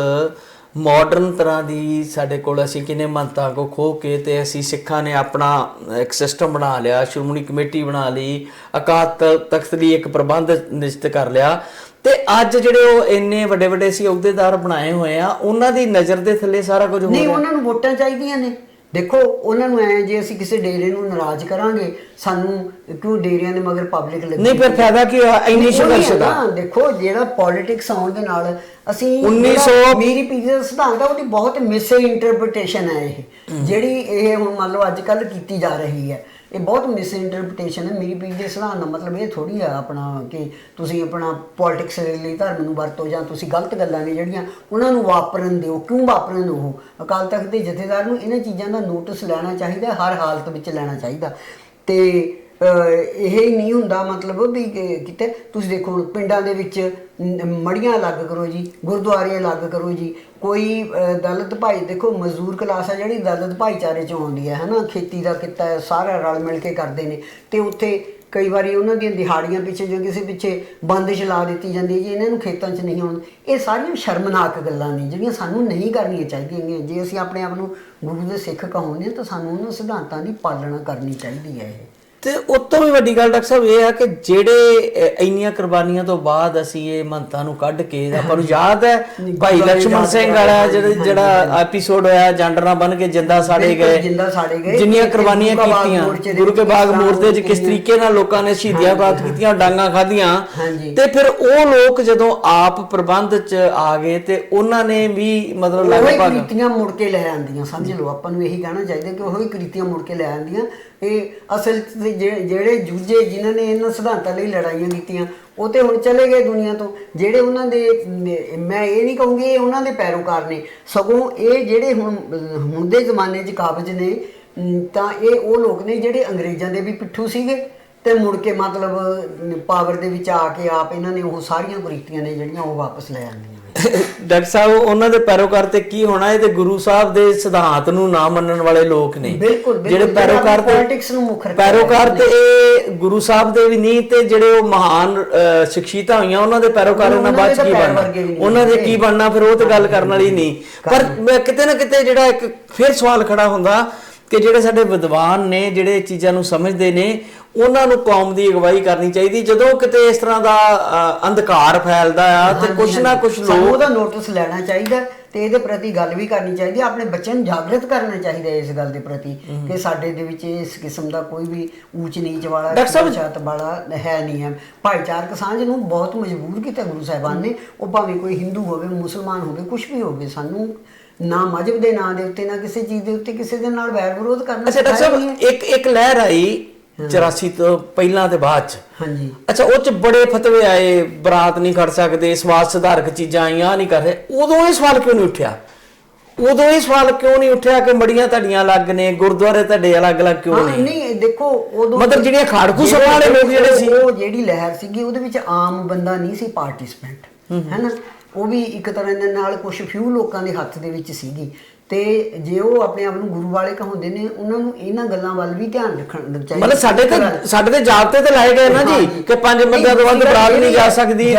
ਮਾਡਰਨ ਤਰ੍ਹਾਂ ਦੀ ਸਾਡੇ ਕੋਲ ਅਸੀਂ ਕਿੰਨੇ ਮੰਤਾਂ ਕੋ ਖੋ ਕੇ ਤੇ ਅਸੀਂ ਸਿੱਖਾਂ ਨੇ ਆਪਣਾ ਇੱਕ ਸਿਸਟਮ ਬਣਾ ਲਿਆ, ਸ਼੍ਰੋਮਣੀ ਕਮੇਟੀ ਬਣਾ ਲਈ, ਅਕਾਲ ਤਖਤ ਲਈ ਇੱਕ ਪ੍ਰਬੰਧ ਨਿਸ਼ਚਿਤ ਕਰ ਲਿਆ, ਤੇ ਅੱਜ ਜਿਹੜੇ ਉਹ ਇੰਨੇ ਵੱਡੇ ਵੱਡੇ ਸੀ ਅਹੁਦੇਦਾਰ ਬਣਾਏ ਹੋਏ ਆ, ਉਹਨਾਂ ਦੀ ਨਜ਼ਰ ਦੇ ਥੱਲੇ ਸਾਰਾ ਕੁਝ ਹੋ ਰਿਹਾ। ਨਹੀਂ, ਉਹਨਾਂ ਨੂੰ ਵੋਟਾਂ ਚਾਹੀਦੀਆਂ ਨੇ। ਦੇਖੋ ਉਹਨਾਂ ਨੂੰ ਐ, ਜੇ ਅਸੀਂ ਕਿਸੇ ਡੇਰੇ ਨੂੰ ਨਾਰਾਜ਼ ਕਰਾਂਗੇ, ਸਾਨੂੰ ਕਿਉਂ ਡੇਰਿਆਂ ਦੇ ਮਗਰ ਪਬਲਿਕ ਲੱਗੀ, ਨਹੀਂ ਫਿਰ ਫਾਇਦਾ ਕੀ ਹੋਇਆ ਇੰਨੀ ਸੰਘਰਸ਼ ਦਾ? ਦੇਖੋ ਜਿਹੜਾ ਪੋਲਿਟਿਕਸ ਆਉਣ ਦੇ ਨਾਲ ਅਸੀਂ 1900 ਮੀਰੀ ਪੀਰੀ ਦਾ ਸਿਧਾਂਤ ਆ, ਉਹਦੀ ਬਹੁਤ ਮਿਸ ਇੰਟਰਪ੍ਰੀਟੇਸ਼ਨ ਹੈ ਇਹ ਜਿਹੜੀ ਇਹ ਹੁਣ ਮੰਨ ਲਓ ਅੱਜ ਕੱਲ੍ਹ ਕੀਤੀ ਜਾ ਰਹੀ ਹੈ। ਇਹ ਬਹੁਤ ਮਿਸ ਇੰਟਰਪ੍ਰੀਟੇਸ਼ਨ ਹੈ। ਮੀਰੀ ਪੀਰੀ ਦੇ ਸਿਧਾਂਤ ਦਾ ਮਤਲਬ ਇਹ ਥੋੜ੍ਹੀ ਆ ਆਪਣਾ ਕਿ ਤੁਸੀਂ ਆਪਣਾ ਪੋਲਿਟਿਕਸ ਲਈ ਧਰਮ ਨੂੰ ਵਰਤੋ ਜਾਂ ਤੁਸੀਂ ਗਲਤ ਗੱਲਾਂ ਨੇ ਜਿਹੜੀਆਂ ਉਹਨਾਂ ਨੂੰ ਵਾਪਰਨ ਦਿਓ। ਕਿਉਂ ਵਾਪਰਨ? ਉਹ ਅਕਾਲ ਤਖਤ ਦੇ ਜਥੇਦਾਰ ਨੂੰ ਇਹਨਾਂ ਚੀਜ਼ਾਂ ਦਾ ਨੋਟਿਸ ਲੈਣਾ ਚਾਹੀਦਾ, ਹਰ ਹਾਲਤ ਵਿੱਚ ਲੈਣਾ ਚਾਹੀਦਾ। ਤੇ ਇਹ ਹੀ ਨਹੀਂ ਹੁੰਦਾ ਮਤਲਬ ਵੀ ਕਿਤੇ ਤੁਸੀਂ ਦੇਖੋ ਹੁਣ ਪਿੰਡਾਂ ਦੇ ਵਿੱਚ ਮੜੀਆਂ ਅਲੱਗ ਕਰੋ ਜੀ, ਗੁਰਦੁਆਰੇ ਅਲੱਗ ਕਰੋ ਜੀ। ਕੋਈ ਦਲਿਤ ਭਾਈ, ਦੇਖੋ ਮਜ਼ਦੂਰ ਕਲਾਸ ਆ ਜਿਹੜੀ ਦਲਿਤ ਭਾਈਚਾਰੇ 'ਚੋਂ ਆਉਂਦੀ ਹੈ, ਹੈ ਨਾ, ਖੇਤੀ ਦਾ ਕਿੱਤਾ ਸਾਰਾ ਰਲ ਮਿਲ ਕੇ ਕਰਦੇ ਨੇ, ਤੇ ਉੱਥੇ ਕਈ ਵਾਰੀ ਉਹਨਾਂ ਦੀਆਂ ਦਿਹਾੜੀਆਂ ਪਿੱਛੇ ਜਾਂ ਕਿਸੇ ਪਿੱਛੇ ਬੰਦਿਸ਼ ਲਾ ਦਿੱਤੀ ਜਾਂਦੀ ਹੈ ਜੀ, ਇਹਨਾਂ ਨੂੰ ਖੇਤਾਂ 'ਚ ਨਹੀਂ ਆਉਣ। ਇਹ ਸਾਰੀਆਂ ਸ਼ਰਮਨਾਕ ਗੱਲਾਂ ਨੇ ਜਿਹੜੀਆਂ ਸਾਨੂੰ ਨਹੀਂ ਕਰਨੀਆਂ ਚਾਹੀਦੀਆਂ। ਜੇ ਅਸੀਂ ਆਪਣੇ ਆਪ ਨੂੰ ਗੁਰੂ ਦੇ ਸਿੱਖ ਕਹਾਉਂਦੇ ਹਾਂ ਤਾਂ ਸਾਨੂੰ ਉਹਨਾਂ ਸਿਧਾਂਤਾਂ ਦੀ ਪਾਲਣਾ ਕਰਨੀ ਚਾਹੀਦੀ ਹੈ। ਇਹ ਤੇ ਉਸ ਤੋਂ ਵੀ ਵੱਡੀ ਗੱਲ ਡਾਕਟਰ ਸਾਹਿਬ ਇਹ ਆ ਕਿ ਜਿਹੜੇ ਇੰਨੀਆਂ ਕੁਰਬਾਨੀਆਂ ਤੋਂ ਬਾਅਦ ਅਸੀਂ ਇਹ ਮੰਤਾਂ ਨੂੰ ਕੱਢ ਕੇ ਆਪਾਂ ਨੂੰ ਯਾਦ ਹੈ ਭਾਈ ਲక్ష్మణ ਸਿੰਘ ਵਾਲਾ ਜਿਹੜਾ ਐਪੀਸੋਡ ਹੋਇਆ ਜਾਂਡਰਾਂ ਬਣ ਕੇ ਜਿੰਦਾ ਸਾੜੇ ਗਏ ਜਿੰਨੀਆਂ ਕੁਰਬਾਨੀਆਂ ਕੀਤੀਆਂ ਗੁਰੂ ਕੇ ਬਾਗ ਮੋਰਚੇ 'ਚ ਕਿਸ ਤਰੀਕੇ ਨਾਲ ਲੋਕਾਂ ਨੇ ਸ਼ਹੀਦੀਆਂ ਪ੍ਰਾਪਤ ਕੀਤੀਆਂ ਡਾਂਗਾਂ ਖਾਧੀਆਂ ਤੇ ਫਿਰ ਉਹ ਲੋਕ ਜਦੋਂ ਆਪ ਪ੍ਰਬੰਧ 'ਚ ਆ ਗਏ ਤੇ ਉਹਨਾਂ ਨੇ ਵੀ ਮਤਲਬ ਲਗਭਗ ਕ੍ਰਿਤੀਆਂ ਮੁੜ ਕੇ ਲੈ ਆਂਦੀਆਂ ਸਮਝ ਲਓ ਆਪਾਂ ਨੂੰ ਇਹੀ ਕਹਿਣਾ ਚਾਹੀਦਾ ਕਿ ਉਹੀ ਕ੍ਰਿਤੀਆਂ ਮੁੜ ਕੇ ਲੈ ਆਂਦੀਆਂ ਇਹ ਅਸਲ ਜਿਹੜੇ ਜੂਝੇ ਜਿਨ੍ਹਾਂ ਨੇ ਇਹਨਾਂ ਸਿਧਾਂਤਾਂ ਲਈ ਲੜਾਈਆਂ ਕੀਤੀਆਂ ਉਹ ਤੇ ਹੁਣ ਚਲੇ ਗਏ ਦੁਨੀਆ ਤੋਂ ਜਿਹੜੇ ਉਹਨਾਂ ਦੇ ਮੈਂ ਇਹ ਨਹੀਂ ਕਹੂੰਗੀ ਇਹ ਉਹਨਾਂ ਦੇ ਪੈਰੋਕਾਰ ਨੇ ਸਗੋਂ ਇਹ ਜਿਹੜੇ ਹੁਣ ਦੇ ਜ਼ਮਾਨੇ 'ਚ ਕਾਬਜ਼ ਨੇ ਤਾਂ ਇਹ ਉਹ ਲੋਕ ਨੇ ਜਿਹੜੇ ਅੰਗਰੇਜ਼ਾਂ ਦੇ ਵੀ ਪਿੱਠੂ ਸੀਗੇ ਤੇ ਮੁੜ ਕੇ ਮਤਲਬ ਪਾਵਰ ਦੇ ਵਿੱਚ ਆ ਕੇ ਆਪ ਇਹਨਾਂ ਨੇ ਉਹ ਸਾਰੀਆਂ ਕੁਰੀਤੀਆਂ ਨੇ ਜਿਹੜੀਆਂ ਉਹ ਵਾਪਸ ਲੈ ਆਉਂਦੀਆਂ ਡਾਕਟਰ ਸਾਹਿਬ ਉਹਨਾਂ ਦੇ ਪੈਰੋਕਾਰ ਤੇ ਕੀ ਹੋਣਾ ਇਹ ਤੇ ਗੁਰੂ ਸਾਹਿਬ ਦੇ ਸਿਧਾਂਤ ਨੂੰ ਨਾ ਮੰਨਣ ਵਾਲੇ ਲੋਕ ਨੇ ਜਿਹੜੇ ਪੈਰੋਕਾਰ ਪੋਲਿਟਿਕਸ ਨੂੰ ਮੁੱਖ ਪੈਰੋਕਾਰ ਤੇ ਇਹ ਗੁਰੂ ਸਾਹਿਬ ਦੇ ਵੀ ਨਹੀਂ ਤੇ ਜਿਹੜੇ ਉਹ ਮਹਾਨ ਸ਼ਖਸੀਅਤਾਂ ਹੋਈਆਂ ਉਹਨਾਂ ਦੇ ਪੈਰੋਕਾਰ ਉਹਨਾਂ ਬਾਅਦ ਕੀ ਬਣਨਾ ਉਹਨਾਂ ਦੇ ਕੀ ਬਣਨਾ ਫਿਰ ਉਹ ਤੇ ਗੱਲ ਕਰਨ ਵਾਲੀ ਨਹੀਂ ਪਰ ਕਿਤੇ ਨਾ ਕਿਤੇ ਜਿਹੜਾ ਇੱਕ ਫਿਰ ਸਵਾਲ ਖੜਾ ਹੁੰਦਾ ਕਿ ਜਿਹੜੇ ਸਾਡੇ ਵਿਦਵਾਨ ਨੇ ਜਿਹੜੇ ਚੀਜ਼ਾਂ ਨੂੰ ਸਮਝਦੇ ਨੇ ਉਹਨਾਂ ਨੂੰ ਕੌਮ ਦੀ ਅਗਵਾਈ ਕਰਨੀ ਚਾਹੀਦੀ ਜਦੋਂ ਕਿਤੇ ਇਸ ਤਰ੍ਹਾਂ ਦਾ ਅੰਧਕਾਰ ਫੈਲਦਾ ਆ ਤੇ ਕੁਛ ਨਾ ਕੁਛ ਲੋਕ ਉਹਦਾ ਨੋਟਿਸ ਲੈਣਾ ਚਾਹੀਦਾ ਤੇ ਇਹਦੇ ਪ੍ਰਤੀ ਗੱਲ ਵੀ ਕਰਨੀ ਚਾਹੀਦੀ ਆਪਣੇ ਬੱਚਿਆਂ ਨੂੰ ਜਾਗਰਤ ਕਰਨਾ ਚਾਹੀਦਾ ਇਸ ਗੱਲ ਦੇ ਪ੍ਰਤੀ ਕਿ ਸਾਡੇ ਦੇ ਵਿੱਚ ਇਸ ਕਿਸਮ ਦਾ ਕੋਈ ਵੀ ਊਚ ਨੀਚ ਵਾਲਾ ਛਾਤ ਵਾਲਾ ਹੈ ਨਹੀਂ ਹੈ ਭਾਈਚਾਰਕ ਸਾਂਝ ਨੂੰ ਬਹੁਤ ਮਜਬੂਰ ਕੀਤਾ ਗੁਰੂ ਸਾਹਿਬਾਨ ਨੇ ਉਹ ਭਾਵੇਂ ਕੋਈ ਹਿੰਦੂ ਹੋਵੇ ਮੁਸਲਮਾਨ ਹੋਵੇ ਕੁਛ ਵੀ ਹੋਵੇ ਸਾਨੂੰ ਨਾ ਮਜ਼ਹਬ ਦੇ ਨਾਂ ਦੇ ਉੱਤੇ ਨਾ ਕਿਸੇ ਚੀਜ਼ ਦੇ ਉੱਤੇ ਕਿਸੇ ਦੇ ਨਾਲ ਵੈਰ ਵਿਰੋਧ ਕਰਨਾ ਅੱਛਾ ਡਾਕਟਰ ਸਾਹਿਬ ਇੱਕ ਲਹਿਰ ਆਈ 84 ਤੋਂ ਪਹਿਲਾਂ ਤੇ ਬਾਅਦ ਚ ਹਾਂਜੀ ਅੱਛਾ ਉਹ ਚ ਬੜੇ ਫਤਵੇ ਆਏ ਬਰਾਤ ਨਹੀਂ ਖੜ ਸਕਦੇ ਸਮਾਜ ਸੁਧਾਰਕ ਚੀਜ਼ਾਂ ਆਈਆਂ ਨਹੀਂ ਕਰ ਰਹੇ ਉਦੋਂ ਇਹ ਸਵਾਲ ਕਿਉਂ ਨਹੀਂ ਉੱਠਿਆ ਕਿ ਮੜੀਆਂ ਤੁਹਾਡੀਆਂ ਅਲੱਗ ਨੇ ਗੁਰਦੁਆਰੇ ਤੁਹਾਡੇ ਅਲੱਗ-ਅਲੱਗ ਕਿਉਂ ਨੇ ਨਹੀਂ ਦੇਖੋ ਉਦੋਂ ਮਤਲਬ ਜਿਹੜੀਆਂ ਖਾੜਕੂ ਸਭਾ ਵਾਲੇ ਲੋਕ ਜਿਹੜੇ ਸੀ ਉਹ ਜਿਹੜੀ ਲਹਿਰ ਸੀਗੀ ਉਹਦੇ ਵਿੱਚ ਆਮ ਬੰਦਾ ਨਹੀਂ ਸੀ ਪਾਰਟਿਸਪੈਂਟ ਹੈਨਾ ਉਹ ਵੀ ਇੱਕ ਤਰ੍ਹਾਂ ਦੇ ਨਾਲ ਕੁਝ ਫਿਊ ਲੋਕਾਂ ਦੇ ਹੱਥ ਦੇ ਵਿੱਚ ਸੀਗੀ ਤੇ ਜੇ ਉਹ ਆਪਣੇ ਆਪ ਨੂੰ ਗੁਰੂ ਵਾਲੇ ਕਹਾਉਂਦੇ ਨੇ ਉਹਨਾਂ ਨੂੰ ਇਹਨਾਂ ਗੱਲਾਂ ਵੱਲ ਵੀ ਧਿਆਨ ਰੱਖਣਾ ਚਾਹੀਦਾ ਮਤਲਬ ਸਾਡੇ ਤੇ ਜਾਬਤੇ ਤੇ ਲਾਏ ਗਏ ਨਾ ਜੀ ਕਿ 5 ਬੰਦਿਆਂ ਤੋਂ ਵੱਧ ਬਰਾਤ ਨਹੀਂ ਜਾ ਸਕਦੀ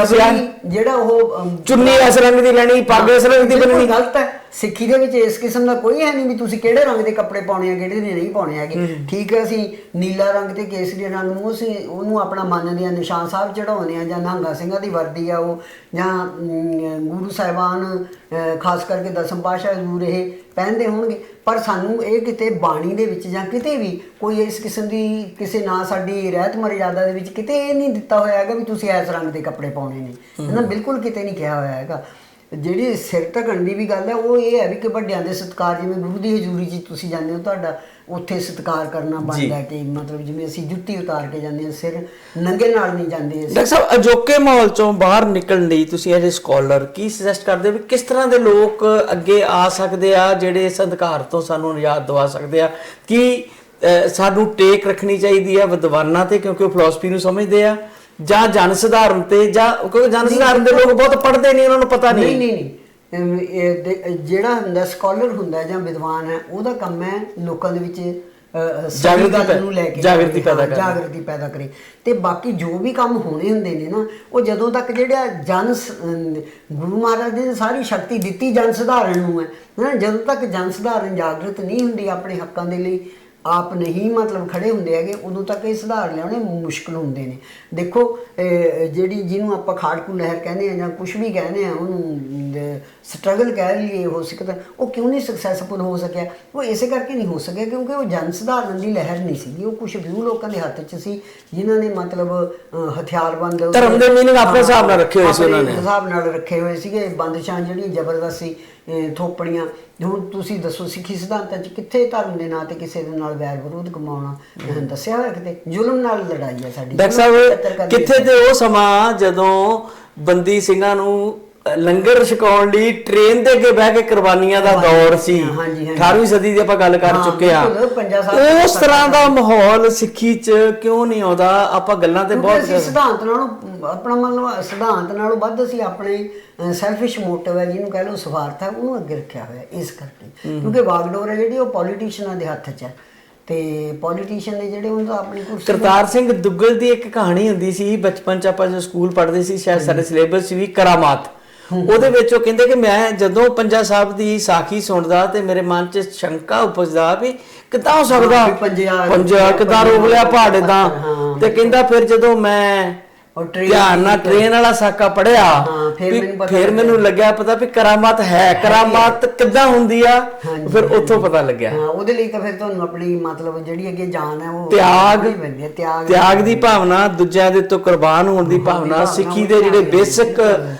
ਜਿਹੜਾ ਉਹ ਚੁੰਨੀ ਇਸ ਰੰਗ ਦੀ ਲੈਣੀ ਪੱਗ ਇਸ ਰੰਗ ਦੀ ਬੰਨਣੀ ਗਲਤ ਹੈ ਸਿੱਖੀ ਦੇ ਵਿੱਚ ਇਸ ਕਿਸਮ ਦਾ ਕੋਈ ਹੈ ਨਹੀਂ ਵੀ ਤੁਸੀਂ ਕਿਹੜੇ ਰੰਗ ਦੇ ਕੱਪੜੇ ਪਾਉਣੇ ਆ ਕਿਹੜੇ ਦੇ ਨਹੀਂ ਪਾਉਣੇ ਹੈਗੇ ਠੀਕ ਹੈ ਅਸੀਂ ਨੀਲਾ ਰੰਗ ਤੇ ਕੇਸਰੀ ਰੰਗ ਨੂੰ ਅਸੀਂ ਉਹਨੂੰ ਆਪਣਾ ਮੰਨਦੇ ਆ ਨਿਸ਼ਾਨ ਸਾਹਿਬ ਚੜਾਉਂਦੇ ਆ ਜਾਂ ਨਿਹੰਗਾਂ ਸਿੰਘਾਂ ਦੀ ਵਰਦੀ ਆ ਉਹ ਜਾਂ ਗੁਰੂ ਸਾਹਿਬਾਨ ਖਾਸ ਕਰਕੇ ਦਸਮ ਪਾਤਸ਼ਾਹ ਜ਼ਰੂਰ ਇਹ ਪਹਿਨਦੇ ਹੋਣਗੇ ਪਰ ਸਾਨੂੰ ਇਹ ਕਿਤੇ ਬਾਣੀ ਦੇ ਵਿੱਚ ਜਾਂ ਕਿਤੇ ਵੀ ਕੋਈ ਇਸ ਕਿਸਮ ਦੀ ਕਿਸੇ ਨਾ ਸਾਡੀ ਰਹਿਤ ਮਰਿਆਦਾ ਦੇ ਵਿੱਚ ਕਿਤੇ ਇਹ ਨਹੀਂ ਦਿੱਤਾ ਹੋਇਆ ਹੈਗਾ ਵੀ ਤੁਸੀਂ ਇਸ ਰੰਗ ਦੇ ਕੱਪੜੇ ਪਾਉਣੇ ਨੇ ਇਹਨਾਂ ਬਿਲਕੁਲ ਕਿਤੇ ਨਹੀਂ ਕਿਹਾ ਹੋਇਆ ਹੈਗਾ ਜਿਹੜੀ ਸਿਰ ਢੱਕਣ ਦੀ ਵੀ ਗੱਲ ਹੈ ਉਹ ਇਹ ਹੈ ਵੀ ਕਿ ਵੱਡਿਆਂ ਦੇ ਸਤਿਕਾਰ ਜਿਵੇਂ ਗੁਰੂ ਦੀ ਹਜ਼ੂਰੀ 'ਚ ਤੁਸੀਂ ਜਾਂਦੇ ਹੋ ਤੁਹਾਡਾ ਉੱਥੇ ਸਤਿਕਾਰ ਕਰਨਾ ਬਣਦਾ ਕਿ ਮਤਲਬ ਜਿਵੇਂ ਅਸੀਂ ਜੁੱਤੀ ਉਤਾਰ ਕੇ ਜਾਂਦੇ ਹਾਂ ਸਿਰ ਨੰਗੇ ਨਾਲ ਨਹੀਂ ਜਾਂਦੇ ਡਾਕਟਰ ਸਾਹਿਬ ਅਜੋਕੇ ਮਾਹੌਲ ਚੋਂ ਬਾਹਰ ਨਿਕਲਣ ਲਈ ਤੁਸੀਂ ਐਜ਼ ਅ ਸਕਾਲਰ ਕੀ ਸੁਜੈਸਟ ਕਰਦੇ ਹੋ ਵੀ ਕਿਸ ਤਰ੍ਹਾਂ ਦੇ ਲੋਕ ਅੱਗੇ ਆ ਸਕਦੇ ਆ ਜਿਹੜੇ ਇਸ ਅਧਿਕਾਰ ਤੋਂ ਸਾਨੂੰ ਨਿਜਾਤ ਦਵਾ ਸਕਦੇ ਆ ਕਿ ਸਾਨੂੰ ਟੇਕ ਰੱਖਣੀ ਚਾਹੀਦੀ ਆ ਵਿਦਵਾਨਾਂ ਤੇ ਕਿਉਂਕਿ ਉਹ ਫਿਲਾਸਫੀ ਨੂੰ ਸਮਝਦੇ ਆ ਜਾਂ ਜਨ ਸਧਾਰਨ ਤੇ ਜਾਂ ਕਿਉਂਕਿ ਜਨ ਸਧਾਰਨ ਦੇ ਲੋਕ ਬਹੁਤ ਪੜ੍ਹਦੇ ਨਹੀਂ ਉਹਨਾਂ ਨੂੰ ਪਤਾ ਨਹੀਂ ਜਿਹੜਾ ਹੁੰਦਾ ਸਕਾਲਰ ਹੁੰਦਾ ਜਾਂ ਵਿਦਵਾਨ ਹੈ ਉਹਦਾ ਕੰਮ ਹੈ ਲੋਕਾਂ ਦੇ ਵਿੱਚ ਜਾਗਰਤੀ ਪੈਦਾ ਕਰੇ ਤੇ ਬਾਕੀ ਜੋ ਵੀ ਕੰਮ ਹੋਣੇ ਹੁੰਦੇ ਨੇ ਨਾ ਉਹ ਜਦੋਂ ਤੱਕ ਜਿਹੜਾ ਗੁਰੂ ਮਹਾਰਾਜ ਨੇ ਸਾਰੀ ਸ਼ਕਤੀ ਦਿੱਤੀ ਜਨ ਸਧਾਰਨ ਨੂੰ ਹੈ ਜਦੋਂ ਤੱਕ ਜਨ ਸਧਾਰਨ ਜਾਗਰਤ ਨਹੀਂ ਹੁੰਦੀ ਆਪਣੇ ਹੱਕਾਂ ਦੇ ਲਈ ਆਪ ਨਹੀਂ ਮਤਲਬ ਖੜੇ ਹੁੰਦੇ ਹੈਗੇ ਉਦੋਂ ਤੱਕ ਇਹ ਸੁਧਾਰ ਲਿਆਉਣੇ ਮੁਸ਼ਕਿਲ ਹੁੰਦੇ ਨੇ ਦੇਖੋ ਜਿਹੜੀ ਜਿਹਨੂੰ ਆਪਾਂ ਖਾੜਕੂ ਲਹਿਰ ਕਹਿੰਦੇ ਆ ਜਾਂ ਕੁਛ ਵੀ ਕਹਿੰਦੇ ਆ ਉਹਨੂੰ ਸਟਰਗਲ ਕਹਿ ਲਈਏ ਹੋ ਸਕਦਾ ਉਹ ਕਿਉਂ ਨਹੀਂ ਸਕਸੈਸਫੁਲ ਹੋ ਸਕਿਆ ਉਹ ਇਸੇ ਕਰਕੇ ਨਹੀਂ ਹੋ ਸਕਿਆ ਕਿਉਂਕਿ ਉਹ ਜਨ ਸੁਧਾਰਨ ਦੀ ਲਹਿਰ ਨਹੀਂ ਸੀਗੀ ਉਹ ਕੁਛ ਵਿਊ ਲੋਕਾਂ ਦੇ ਹੱਥ 'ਚ ਸੀ ਜਿਨ੍ਹਾਂ ਨੇ ਮਤਲਬ ਹਥਿਆਰਬੰਦ ਧਰਮ ਦੇ ਮੀਨਿੰਗ ਆਪਣੇ ਹਿਸਾਬ ਨਾਲ ਰੱਖੇ ਹੋਏ ਸੀ ਉਹਨਾਂ ਨੇ ਹਿਸਾਬ ਨਾਲ ਰੱਖੇ ਹੋਏ ਸੀਗੇ ਬੰਦਸ਼ਾਂ ਜਿਹੜੀਆਂ ਜ਼ਬਰਦਸਤੀ ਥੋਪੜੀਆਂ ਹੁਣ ਤੁਸੀਂ ਦੱਸੋ ਸਿੱਖੀ ਸਿਧਾਂਤਾਂ 'ਚ ਕਿੱਥੇ ਧਰਮ ਦੇ ਨਾਂ ਤੇ ਕਿਸੇ ਦੇ ਨਾਲ ਵੈਰ ਵਿਰੋਧ ਕਮਾਉਣਾ ਦੱਸਿਆ ਹੋਇਆ ਕਿਤੇ ਜ਼ੁਲਮ ਨਾਲ ਲੜਾਈ ਹੈ ਸਾਡੀ ਡਾਕਟਰ ਸਾਹਿਬ ਕਿੱਥੇ ਤੇ ਉਹ ਸਮਾਂ ਜਦੋਂ ਬੰਦੀ ਸਿੰਘਾਂ ਨੂੰ ਲੰਗਰ ਛਕਾਉਣ ਲਈ ਟ੍ਰੇਨ ਦੇ ਅੱਗੇ ਬਹਿ ਕੇ ਕੁਰਬਾਨੀਆਂ ਦਾ ਦੌਰ ਸੀ 18ਵੀਂ ਸਦੀ ਦੀ ਆਪਾਂ ਗੱਲ ਕਰ ਚੁੱਕੇ ਆ ਉਸ ਤਰ੍ਹਾਂ ਦਾ ਮਾਹੌਲ ਸਿੱਖੀ 'ਚ ਕਿਉਂ ਨਹੀਂ ਆਉਂਦਾ ਆਪਾਂ ਗੱਲਾਂ ਤੇ ਬਹੁਤ ਸਿਧਾਂਤ ਨਾਲੋਂ ਆਪਣਾ ਮਤਲਬ ਸਿਧਾਂਤ ਨਾਲੋਂ ਵੱਧ ਅਸੀਂ ਆਪਣੇ ਸੈਲਫਿਸ਼ ਮੋਟਿਵ ਹੈ ਜਿਹਨੂੰ ਕਹਿ ਲਓ ਸਵਾਰਥ ਹੈ ਉਹਨੂੰ ਅੱਗੇ ਰੱਖਿਆ ਹੋਇਆ ਇਸ ਕਰਕੇ ਕਿਉਂਕਿ ਵਾਗਡੋਰ ਹੈ ਜਿਹੜੀ ਉਹ ਪੋਲੀਟੀਸ਼ੀਅਨਾਂ ਦੇ ਹੱਥ 'ਚ ਹੈ ਤੇ ਪੋਲੀਟੀਸ਼ੀਅਨ ਨੇ ਜਿਹੜੇ ਉਹਨਾਂ ਦਾ ਆਪਣੀ ਕੁਰਸੀ ਕਰਤਾਰ ਸਿੰਘ ਦੁੱਗਲ ਦੀ ਇੱਕ ਕਹਾਣੀ ਹੁੰਦੀ ਸੀ ਬਚਪਨ 'ਚ ਆਪਾਂ ਜਦੋਂ ਸਕੂਲ ਪੜ੍ਹਦੇ ਸੀ ਸ਼ਾਇਦ ਸਾਡੇ ਸਿਲੇਬਸ 'ਚ ਵੀ ਕਰਾਮਾਤ ਉਹਦੇ ਵਿੱਚ ਉਹ ਕਹਿੰਦੇ ਕਿ ਮੈਂ ਜਦੋਂ ਪੰਜਾ ਸਾਹਿਬ ਦੀ ਸਾਖੀ ਸੁਣਦਾ ਤੇ ਮੇਰੇ ਮਨ 'ਚ ਸ਼ੰਕਾ ਉਪਜਦਾ ਵੀ ਕਿੱਦਾਂ ਹੋ ਸਕਦਾ, ਹਾਂ, ਵੀ ਪੰਜਾ ਕਿੱਦਾਂ ਰੋਕ ਲਿਆ ਪਹਾੜ ਏਦਾਂ। ਹਾਂ। ਤੇ ਕਹਿੰਦਾ ਫਿਰ ਜਦੋਂ ਮੈਂ ਉਹ ਧਿਆਨ ਨਾਲ ਟ੍ਰੇਨ ਵਾਲਾ ਸਾਕਾ ਪੜਿਆ, ਹਾਂ, ਫਿਰ ਮੈਨੂੰ ਲੱਗਿਆ ਪਤਾ ਵੀ ਕਰਾਮਾਤ ਹੈ, ਕਰਾਮਾਤ ਕਿੱਦਾਂ ਹੁੰਦੀ ਆ, ਫਿਰ ਉੱਥੋਂ ਪਤਾ ਲੱਗਿਆ। ਹਾਂ, ਉਹਦੇ ਲਈ ਤਾਂ ਫਿਰ ਤੁਹਾਨੂੰ ਆਪਣੀ ਮਤਲਬ ਜਿਹੜੀ ਅੱਗੇ ਜਾਨ ਹੈ ਉਹ ਤਿਆਗ, ਪੈਂਦੀ ਹੈ, ਤਿਆਗ ਦੀ ਭਾਵਨਾ, ਦੂਜਿਆਂ ਦੇ ਤੋਂ ਕੁਰਬਾਨ ਹੋਣ ਦੀ ਭਾਵਨਾ, ਸਿੱਖੀ ਦੇ ਜਿਹੜੇ ਬੇਸਿਕ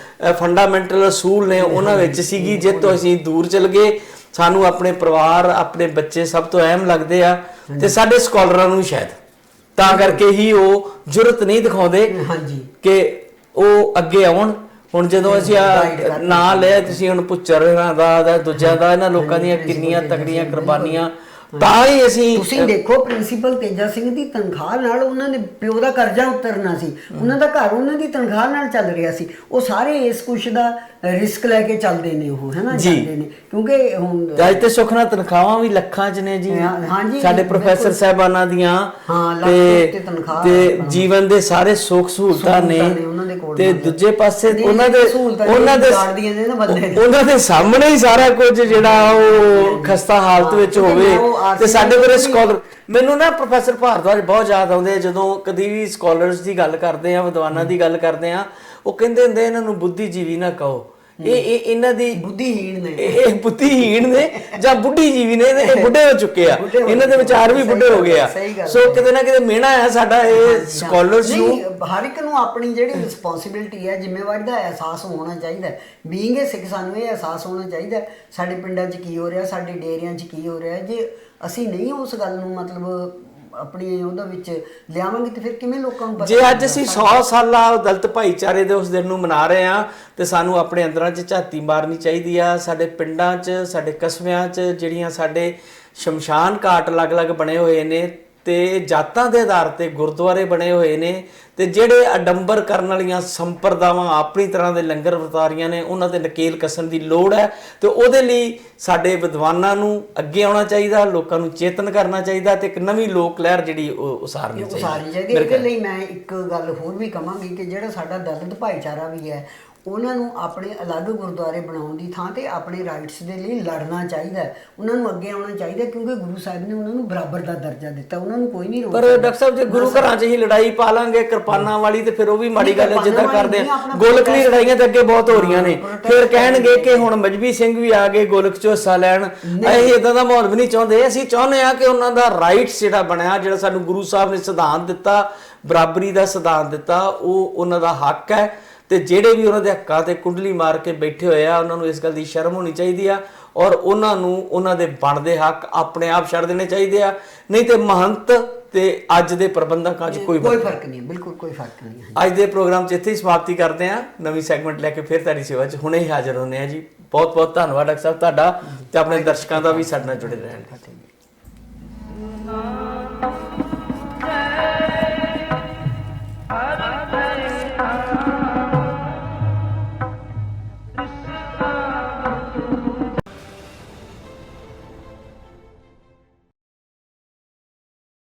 ਫੰਡਾਮੈਂਟਲ ਅਸੂਲ ਨੇ ਉਹਨਾਂ ਵਿੱਚ ਸੀਗੀ। ਜੇ ਤੋਂ ਅਸੀਂ ਦੂਰ ਚਲ ਗਏ, ਸਾਨੂੰ ਆਪਣੇ ਪਰਿਵਾਰ, ਆਪਣੇ ਬੱਚੇ ਸਭ ਤੋਂ ਅਹਿਮ ਲੱਗਦੇ ਆ, ਤੇ ਸਾਡੇ ਸਕਾਲਰਾਂ ਨੂੰ ਸ਼ਾਇਦ ਤਾਂ ਕਰਕੇ ਹੀ ਉਹ ਜੁਰਤ ਨਹੀਂ ਦਿਖਾਉਂਦੇ ਕਿ ਉਹ ਅੱਗੇ ਆਉਣ। ਹੁਣ ਜਦੋਂ ਅਸੀਂ ਨਾਂ ਲਿਆ, ਤੁਸੀਂ ਹੁਣ ਪੁੱਚਰ ਦਾ, ਦੂਜਿਆਂ ਦਾ, ਇਹਨਾਂ ਲੋਕਾਂ ਦੀਆਂ ਕਿੰਨੀਆਂ ਤਕੜੀਆਂ ਕੁਰਬਾਨੀਆਂ, ਤਾਂ ਹੀ ਅਸੀਂ ਤੁਸੀਂ ਦੇਖੋ ਪ੍ਰਿੰਸੀਪਲ ਤੇਜਾ ਸਿੰਘ ਦੀ ਤਨਖਾਹ ਨਾਲ ਉਹਨਾਂ ਦੇ ਪਿਓ ਦਾ ਕਰਜ਼ਾ ਉਤਰਨਾ ਸੀ, ਉਹਨਾਂ ਦਾ ਘਰ ਉਹਨਾਂ ਦੀ ਤਨਖਾਹ ਨਾਲ ਚੱਲ ਰਿਹਾ ਸੀ। ਉਹ ਸਾਰੇ ਇਸ ਕੁਛ ਦਾ ਰਿਸਕ ਲੈ ਕੇ ਚੱਲਦੇ ਨੇ, ਉਹ ਹੈ ਨਾ, ਜਾਂਦੇ ਨੇ, ਕਿਉਂਕਿ ਹੁਣ ਅੱਜ ਤੇ ਸੁੱਖ ਨਾਲ ਤਨਖਾਹਾਂ ਵੀ ਲੱਖਾਂ 'ਚ ਨੇ ਜੀ, ਸਾਡੇ ਪ੍ਰੋਫੈਸਰ ਸਾਹਿਬਾਨਾਂ ਦੀਆਂ, ਤੇ ਜੀਵਨ ਦੇ ਸਾਰੇ ਸੁੱਖ ਸਹੂਲਤਾਂ ਨੇ, ਤੇ ਦੂਜੇ ਪਾਸੇ ਉਹਨਾਂ ਦੇ ਸਾਹਮਣੇ ਹੀ ਸਾਰਾ ਕੁਝ ਜਿਹੜਾ ਉਹ ਖਸਤਾ ਹਾਲਤ ਵਿੱਚ ਹੋਵੇ। ਤੇ ਸਾਡੇ ਕੋਲ ਸਕਾਲਰ, ਮੈਨੂੰ ਨਾ ਪ੍ਰੋਫੈਸਰ ਭਾਰਦਵਾਜ ਬਹੁਤ ਯਾਦ ਆਉਂਦੇ, ਜਦੋਂ ਕਦੀ ਵੀ ਸਕਾਲਰਸ ਦੀ ਗੱਲ ਕਰਦੇ ਆ, ਵਿਦਵਾਨਾਂ ਦੀ ਗੱਲ ਕਰਦੇ ਆ, ਉਹ ਕਹਿੰਦੇ ਹੁੰਦੇ ਇਹਨਾਂ ਨੂੰ ਬੁੱਧੀਜੀਵੀ ਨਾ ਕਹੋ, ਇਹ ਇਹਨਾਂ ਦੀ ਬੁੱਧੀਹੀਣ ਨੇ, ਇਹ ਬੁੱਧੀਹੀਣ ਨੇ ਜਾਂ ਬੁੱਢੀਜੀਵੀ ਨੇ, ਇਹ ਬੁੱਢੇ ਹੋ ਚੁੱਕੇ ਆ, ਇਹਨਾਂ ਦੇ ਵਿਚਾਰ ਵੀ ਬੁੱਢੇ ਹੋ ਗਏ ਆ। ਸੋ ਕਿਤੇ ਨਾ ਕਿਤੇ ਮਿਹਣਾ ਹੈ ਸਾਡਾ ਇਹ ਸਕਾਲਰਸ ਨੂੰ। ਹਰ ਇੱਕ ਨੂੰ ਆਪਣੀ ਜਿਹੜੀ ਰਿਸਪੌਂਸਿਬਿਲਟੀ ਹੈ, ਜ਼ਿੰਮੇਵਾਰੀ ਦਾ ਅਹਿਸਾਸ ਹੋਣਾ ਚਾਹੀਦਾ। ਬੀਇੰਗ ਏ ਸਿੱਖ ਸਾਨੂੰ ਇਹ ਅਹਿਸਾਸ ਹੋਣਾ ਚਾਹੀਦਾ ਸਾਡੇ ਪਿੰਡਾਂ 'ਚ ਕੀ ਹੋ ਰਿਹਾ, ਸਾਡੇ ਡੇਰਿਆਂ 'ਚ ਕੀ ਹੋ ਰਿਹਾ। ਜੇ ਅਸੀਂ ਨਹੀਂ ਉਸ ਗੱਲ ਨੂੰ ਮਤਲਬ ਆਪਣੀ ਉਹਦੇ ਵਿੱਚ ਲਿਆਵਾਂਗੇ ਤੇ ਫਿਰ ਕਿਵੇਂ ਲੋਕਾਂ ਨੂੰ ਪਤਾ। ਜੇ ਅੱਜ ਅਸੀਂ 100 ਸਾਲਾ ਦਲਿਤ ਭਾਈਚਾਰੇ ਦੇ ਉਸ ਦਿਨ ਨੂੰ ਮਨਾ ਰਹੇ ਆ, ਤੇ ਸਾਨੂੰ ਆਪਣੇ ਅੰਦਰਾਂ 'ਚ ਝਾਤੀ ਮਾਰਨੀ ਚਾਹੀਦੀ ਆ। ਸਾਡੇ ਪਿੰਡਾਂ 'ਚ, ਸਾਡੇ ਕਸਬਿਆਂ 'ਚ ਜਿਹੜੀਆਂ ਸਾਡੇ ਸ਼ਮਸ਼ਾਨ ਘਾਟ ਅਲੱਗ-ਅਲੱਗ ਬਣੇ ਹੋਏ ਨੇ, ਤੇ ਜਾਤਾਂ ਦੇ ਆਧਾਰ ਤੇ ਗੁਰਦੁਆਰੇ ਬਣੇ ਹੋਏ ਨੇ, ਤੇ ਜਿਹੜੇ ਅਡੰਬਰ ਕਰਨ ਵਾਲੀਆਂ ਸੰਪਰਦਾਵਾਂ ਆਪਣੀ ਤਰ੍ਹਾਂ ਦੇ ਲੰਗਰ ਵਰਤਾ ਰਹੀਆਂ ਨੇ, ਉਹਨਾਂ ਤੇ ਨਕੇਲ ਕੱਸਣ ਦੀ ਲੋੜ ਹੈ। ਤੇ ਉਹਦੇ ਲਈ ਸਾਡੇ ਵਿਦਵਾਨਾਂ ਨੂੰ ਅੱਗੇ ਆਉਣਾ ਚਾਹੀਦਾ, ਲੋਕਾਂ ਨੂੰ ਚੇਤਨ ਕਰਨਾ ਚਾਹੀਦਾ, ਤੇ ਇੱਕ ਨਵੀਂ ਲੋਕ ਲਹਿਰ ਜਿਹੜੀ ਉਹ ਉਸਾਰਨੀ ਚਾਹੀਦੀ। ਇਹਦੇ ਲਈ ਮੈਂ ਇੱਕ ਗੱਲ ਹੋਰ ਵੀ ਕਹਾਂਗੀ ਕਿ ਜਿਹੜਾ ਸਾਡਾ ਦਲਿਤ ਭਾਈਚਾਰਾ ਵੀ ਹੈ, ਉਹਨਾਂ ਨੂੰ ਆਪਣੇ ਅਲੱਗ ਗੁਰਦੁਆਰੇ ਬਣਾਉਣ ਦੀ ਥਾਂ ਤੇ ਆਪਣੇ ਰਾਈਟਸ ਦੇ ਲਈ ਲੜਨਾ ਚਾਹੀਦਾ, ਉਹਨਾਂ ਨੂੰ ਅੱਗੇ ਆਉਣਾ ਚਾਹੀਦਾ, ਕਿਉਂਕਿ ਗੁਰੂ ਸਾਹਿਬ ਨੇ ਉਹਨਾਂ ਨੂੰ ਬਰਾਬਰ ਦਾ ਦਰਜਾ ਦਿੱਤਾ, ਉਹਨਾਂ ਨੂੰ ਕੋਈ ਨਹੀਂ ਰੋਕ ਸਕਦਾ। ਪਰ ਡਾਕਟਰ ਸਾਹਿਬ, ਜੇ ਗੁਰੂ ਘਰਾਂ 'ਚ ਹੀ ਲੜਾਈ ਪਾ ਲਾਂਗੇ ਕਿਰਪਾਨਾਂ ਵਾਲੀ, ਤੇ ਫਿਰ ਉਹ ਵੀ ਮਾੜੀ ਗੱਲ ਹੈ। ਜਿੱਦਾਂ ਕਰਦੇ ਆ ਗੋਲਕਲੀ ਲੜਾਈਆਂ ਤੇ ਅੱਗੇ ਬਹੁਤ ਹੋ ਰਹੀਆਂ ਨੇ, ਫਿਰ ਕਹਿਣਗੇ ਕਿ ਹੁਣ ਮਜਬੀ ਸਿੰਘ ਵੀ ਆ ਗਏ ਗੋਲਕ 'ਚ ਹਿੱਸਾ ਲੈਣ। ਅਸੀਂ ਇਦਾਂ ਦਾ ਮਾਹੌਲ ਵੀ ਨਹੀਂ ਚਾਹੁੰਦੇ। ਅਸੀਂ ਚਾਹੁੰਦੇ ਆ ਕਿ ਉਹਨਾਂ ਦਾ ਰਾਈਟਸ ਜਿਹੜਾ ਬਣਿਆ, ਜਿਹੜਾ ਸਾਨੂੰ ਗੁਰੂ ਸਾਹਿਬ ਨੇ ਸਿਧਾਂਤ ਦਿੱਤਾ, ਬਰਾਬਰੀ ਦਾ ਸਿਧਾਂਤ ਦਿੱਤਾ, ਉਹ ਉਹਨਾਂ ਦਾ ਹੱਕ ਹੈ। ਤੇ ਜਿਹੜੇ ਵੀ ਉਹਨਾਂ ਦੇ ਹੱਕਾਂ ਤੇ ਕੁੰਡਲੀ ਮਾਰ ਕੇ ਬੈਠੇ ਹੋਏ ਆ, ਉਹਨਾਂ ਨੂੰ ਇਸ ਗੱਲ ਦੀ ਸ਼ਰਮ ਹੋਣੀ ਚਾਹੀਦੀ ਆ, ਔਰ ਉਹਨਾਂ ਨੂੰ ਉਹਨਾਂ ਦੇ ਬਣਦੇ ਹੱਕ ਆਪਣੇ ਆਪ ਛੱਡ ਦੇਣੇ ਚਾਹੀਦੇ ਆ। ਨਹੀਂ ਤੇ ਮਹੰਤ ਤੇ ਅੱਜ ਦੇ ਪ੍ਰਬੰਧਕਾਂ 'ਚ ਕੋਈ ਫਰਕ ਨਹੀਂ, ਬਿਲਕੁਲ ਕੋਈ ਫਰਕ ਨਹੀਂ। ਅੱਜ ਦੇ ਪ੍ਰੋਗਰਾਮ 'ਚ ਇੱਥੇ ਹੀ ਸਮਾਪਤੀ ਕਰਦੇ ਆ। ਨਵੀਂ ਸੈਗਮੈਂਟ ਲੈ ਕੇ ਫਿਰ ਤੁਹਾਡੀ ਸੇਵਾ 'ਚ ਹੁਣੇ ਹੀ ਹਾਜ਼ਰ ਹੁੰਦੇ ਆ ਜੀ। ਬਹੁਤ ਬਹੁਤ ਧੰਨਵਾਦ ਡਾਕਟਰ ਸਾਹਿਬ ਤੁਹਾਡਾ, ਤੇ ਆਪਣੇ ਦਰਸ਼ਕਾਂ ਦਾ ਵੀ ਸਾਡੇ ਨਾਲ ਜੁੜੇ ਰਹਿਣ।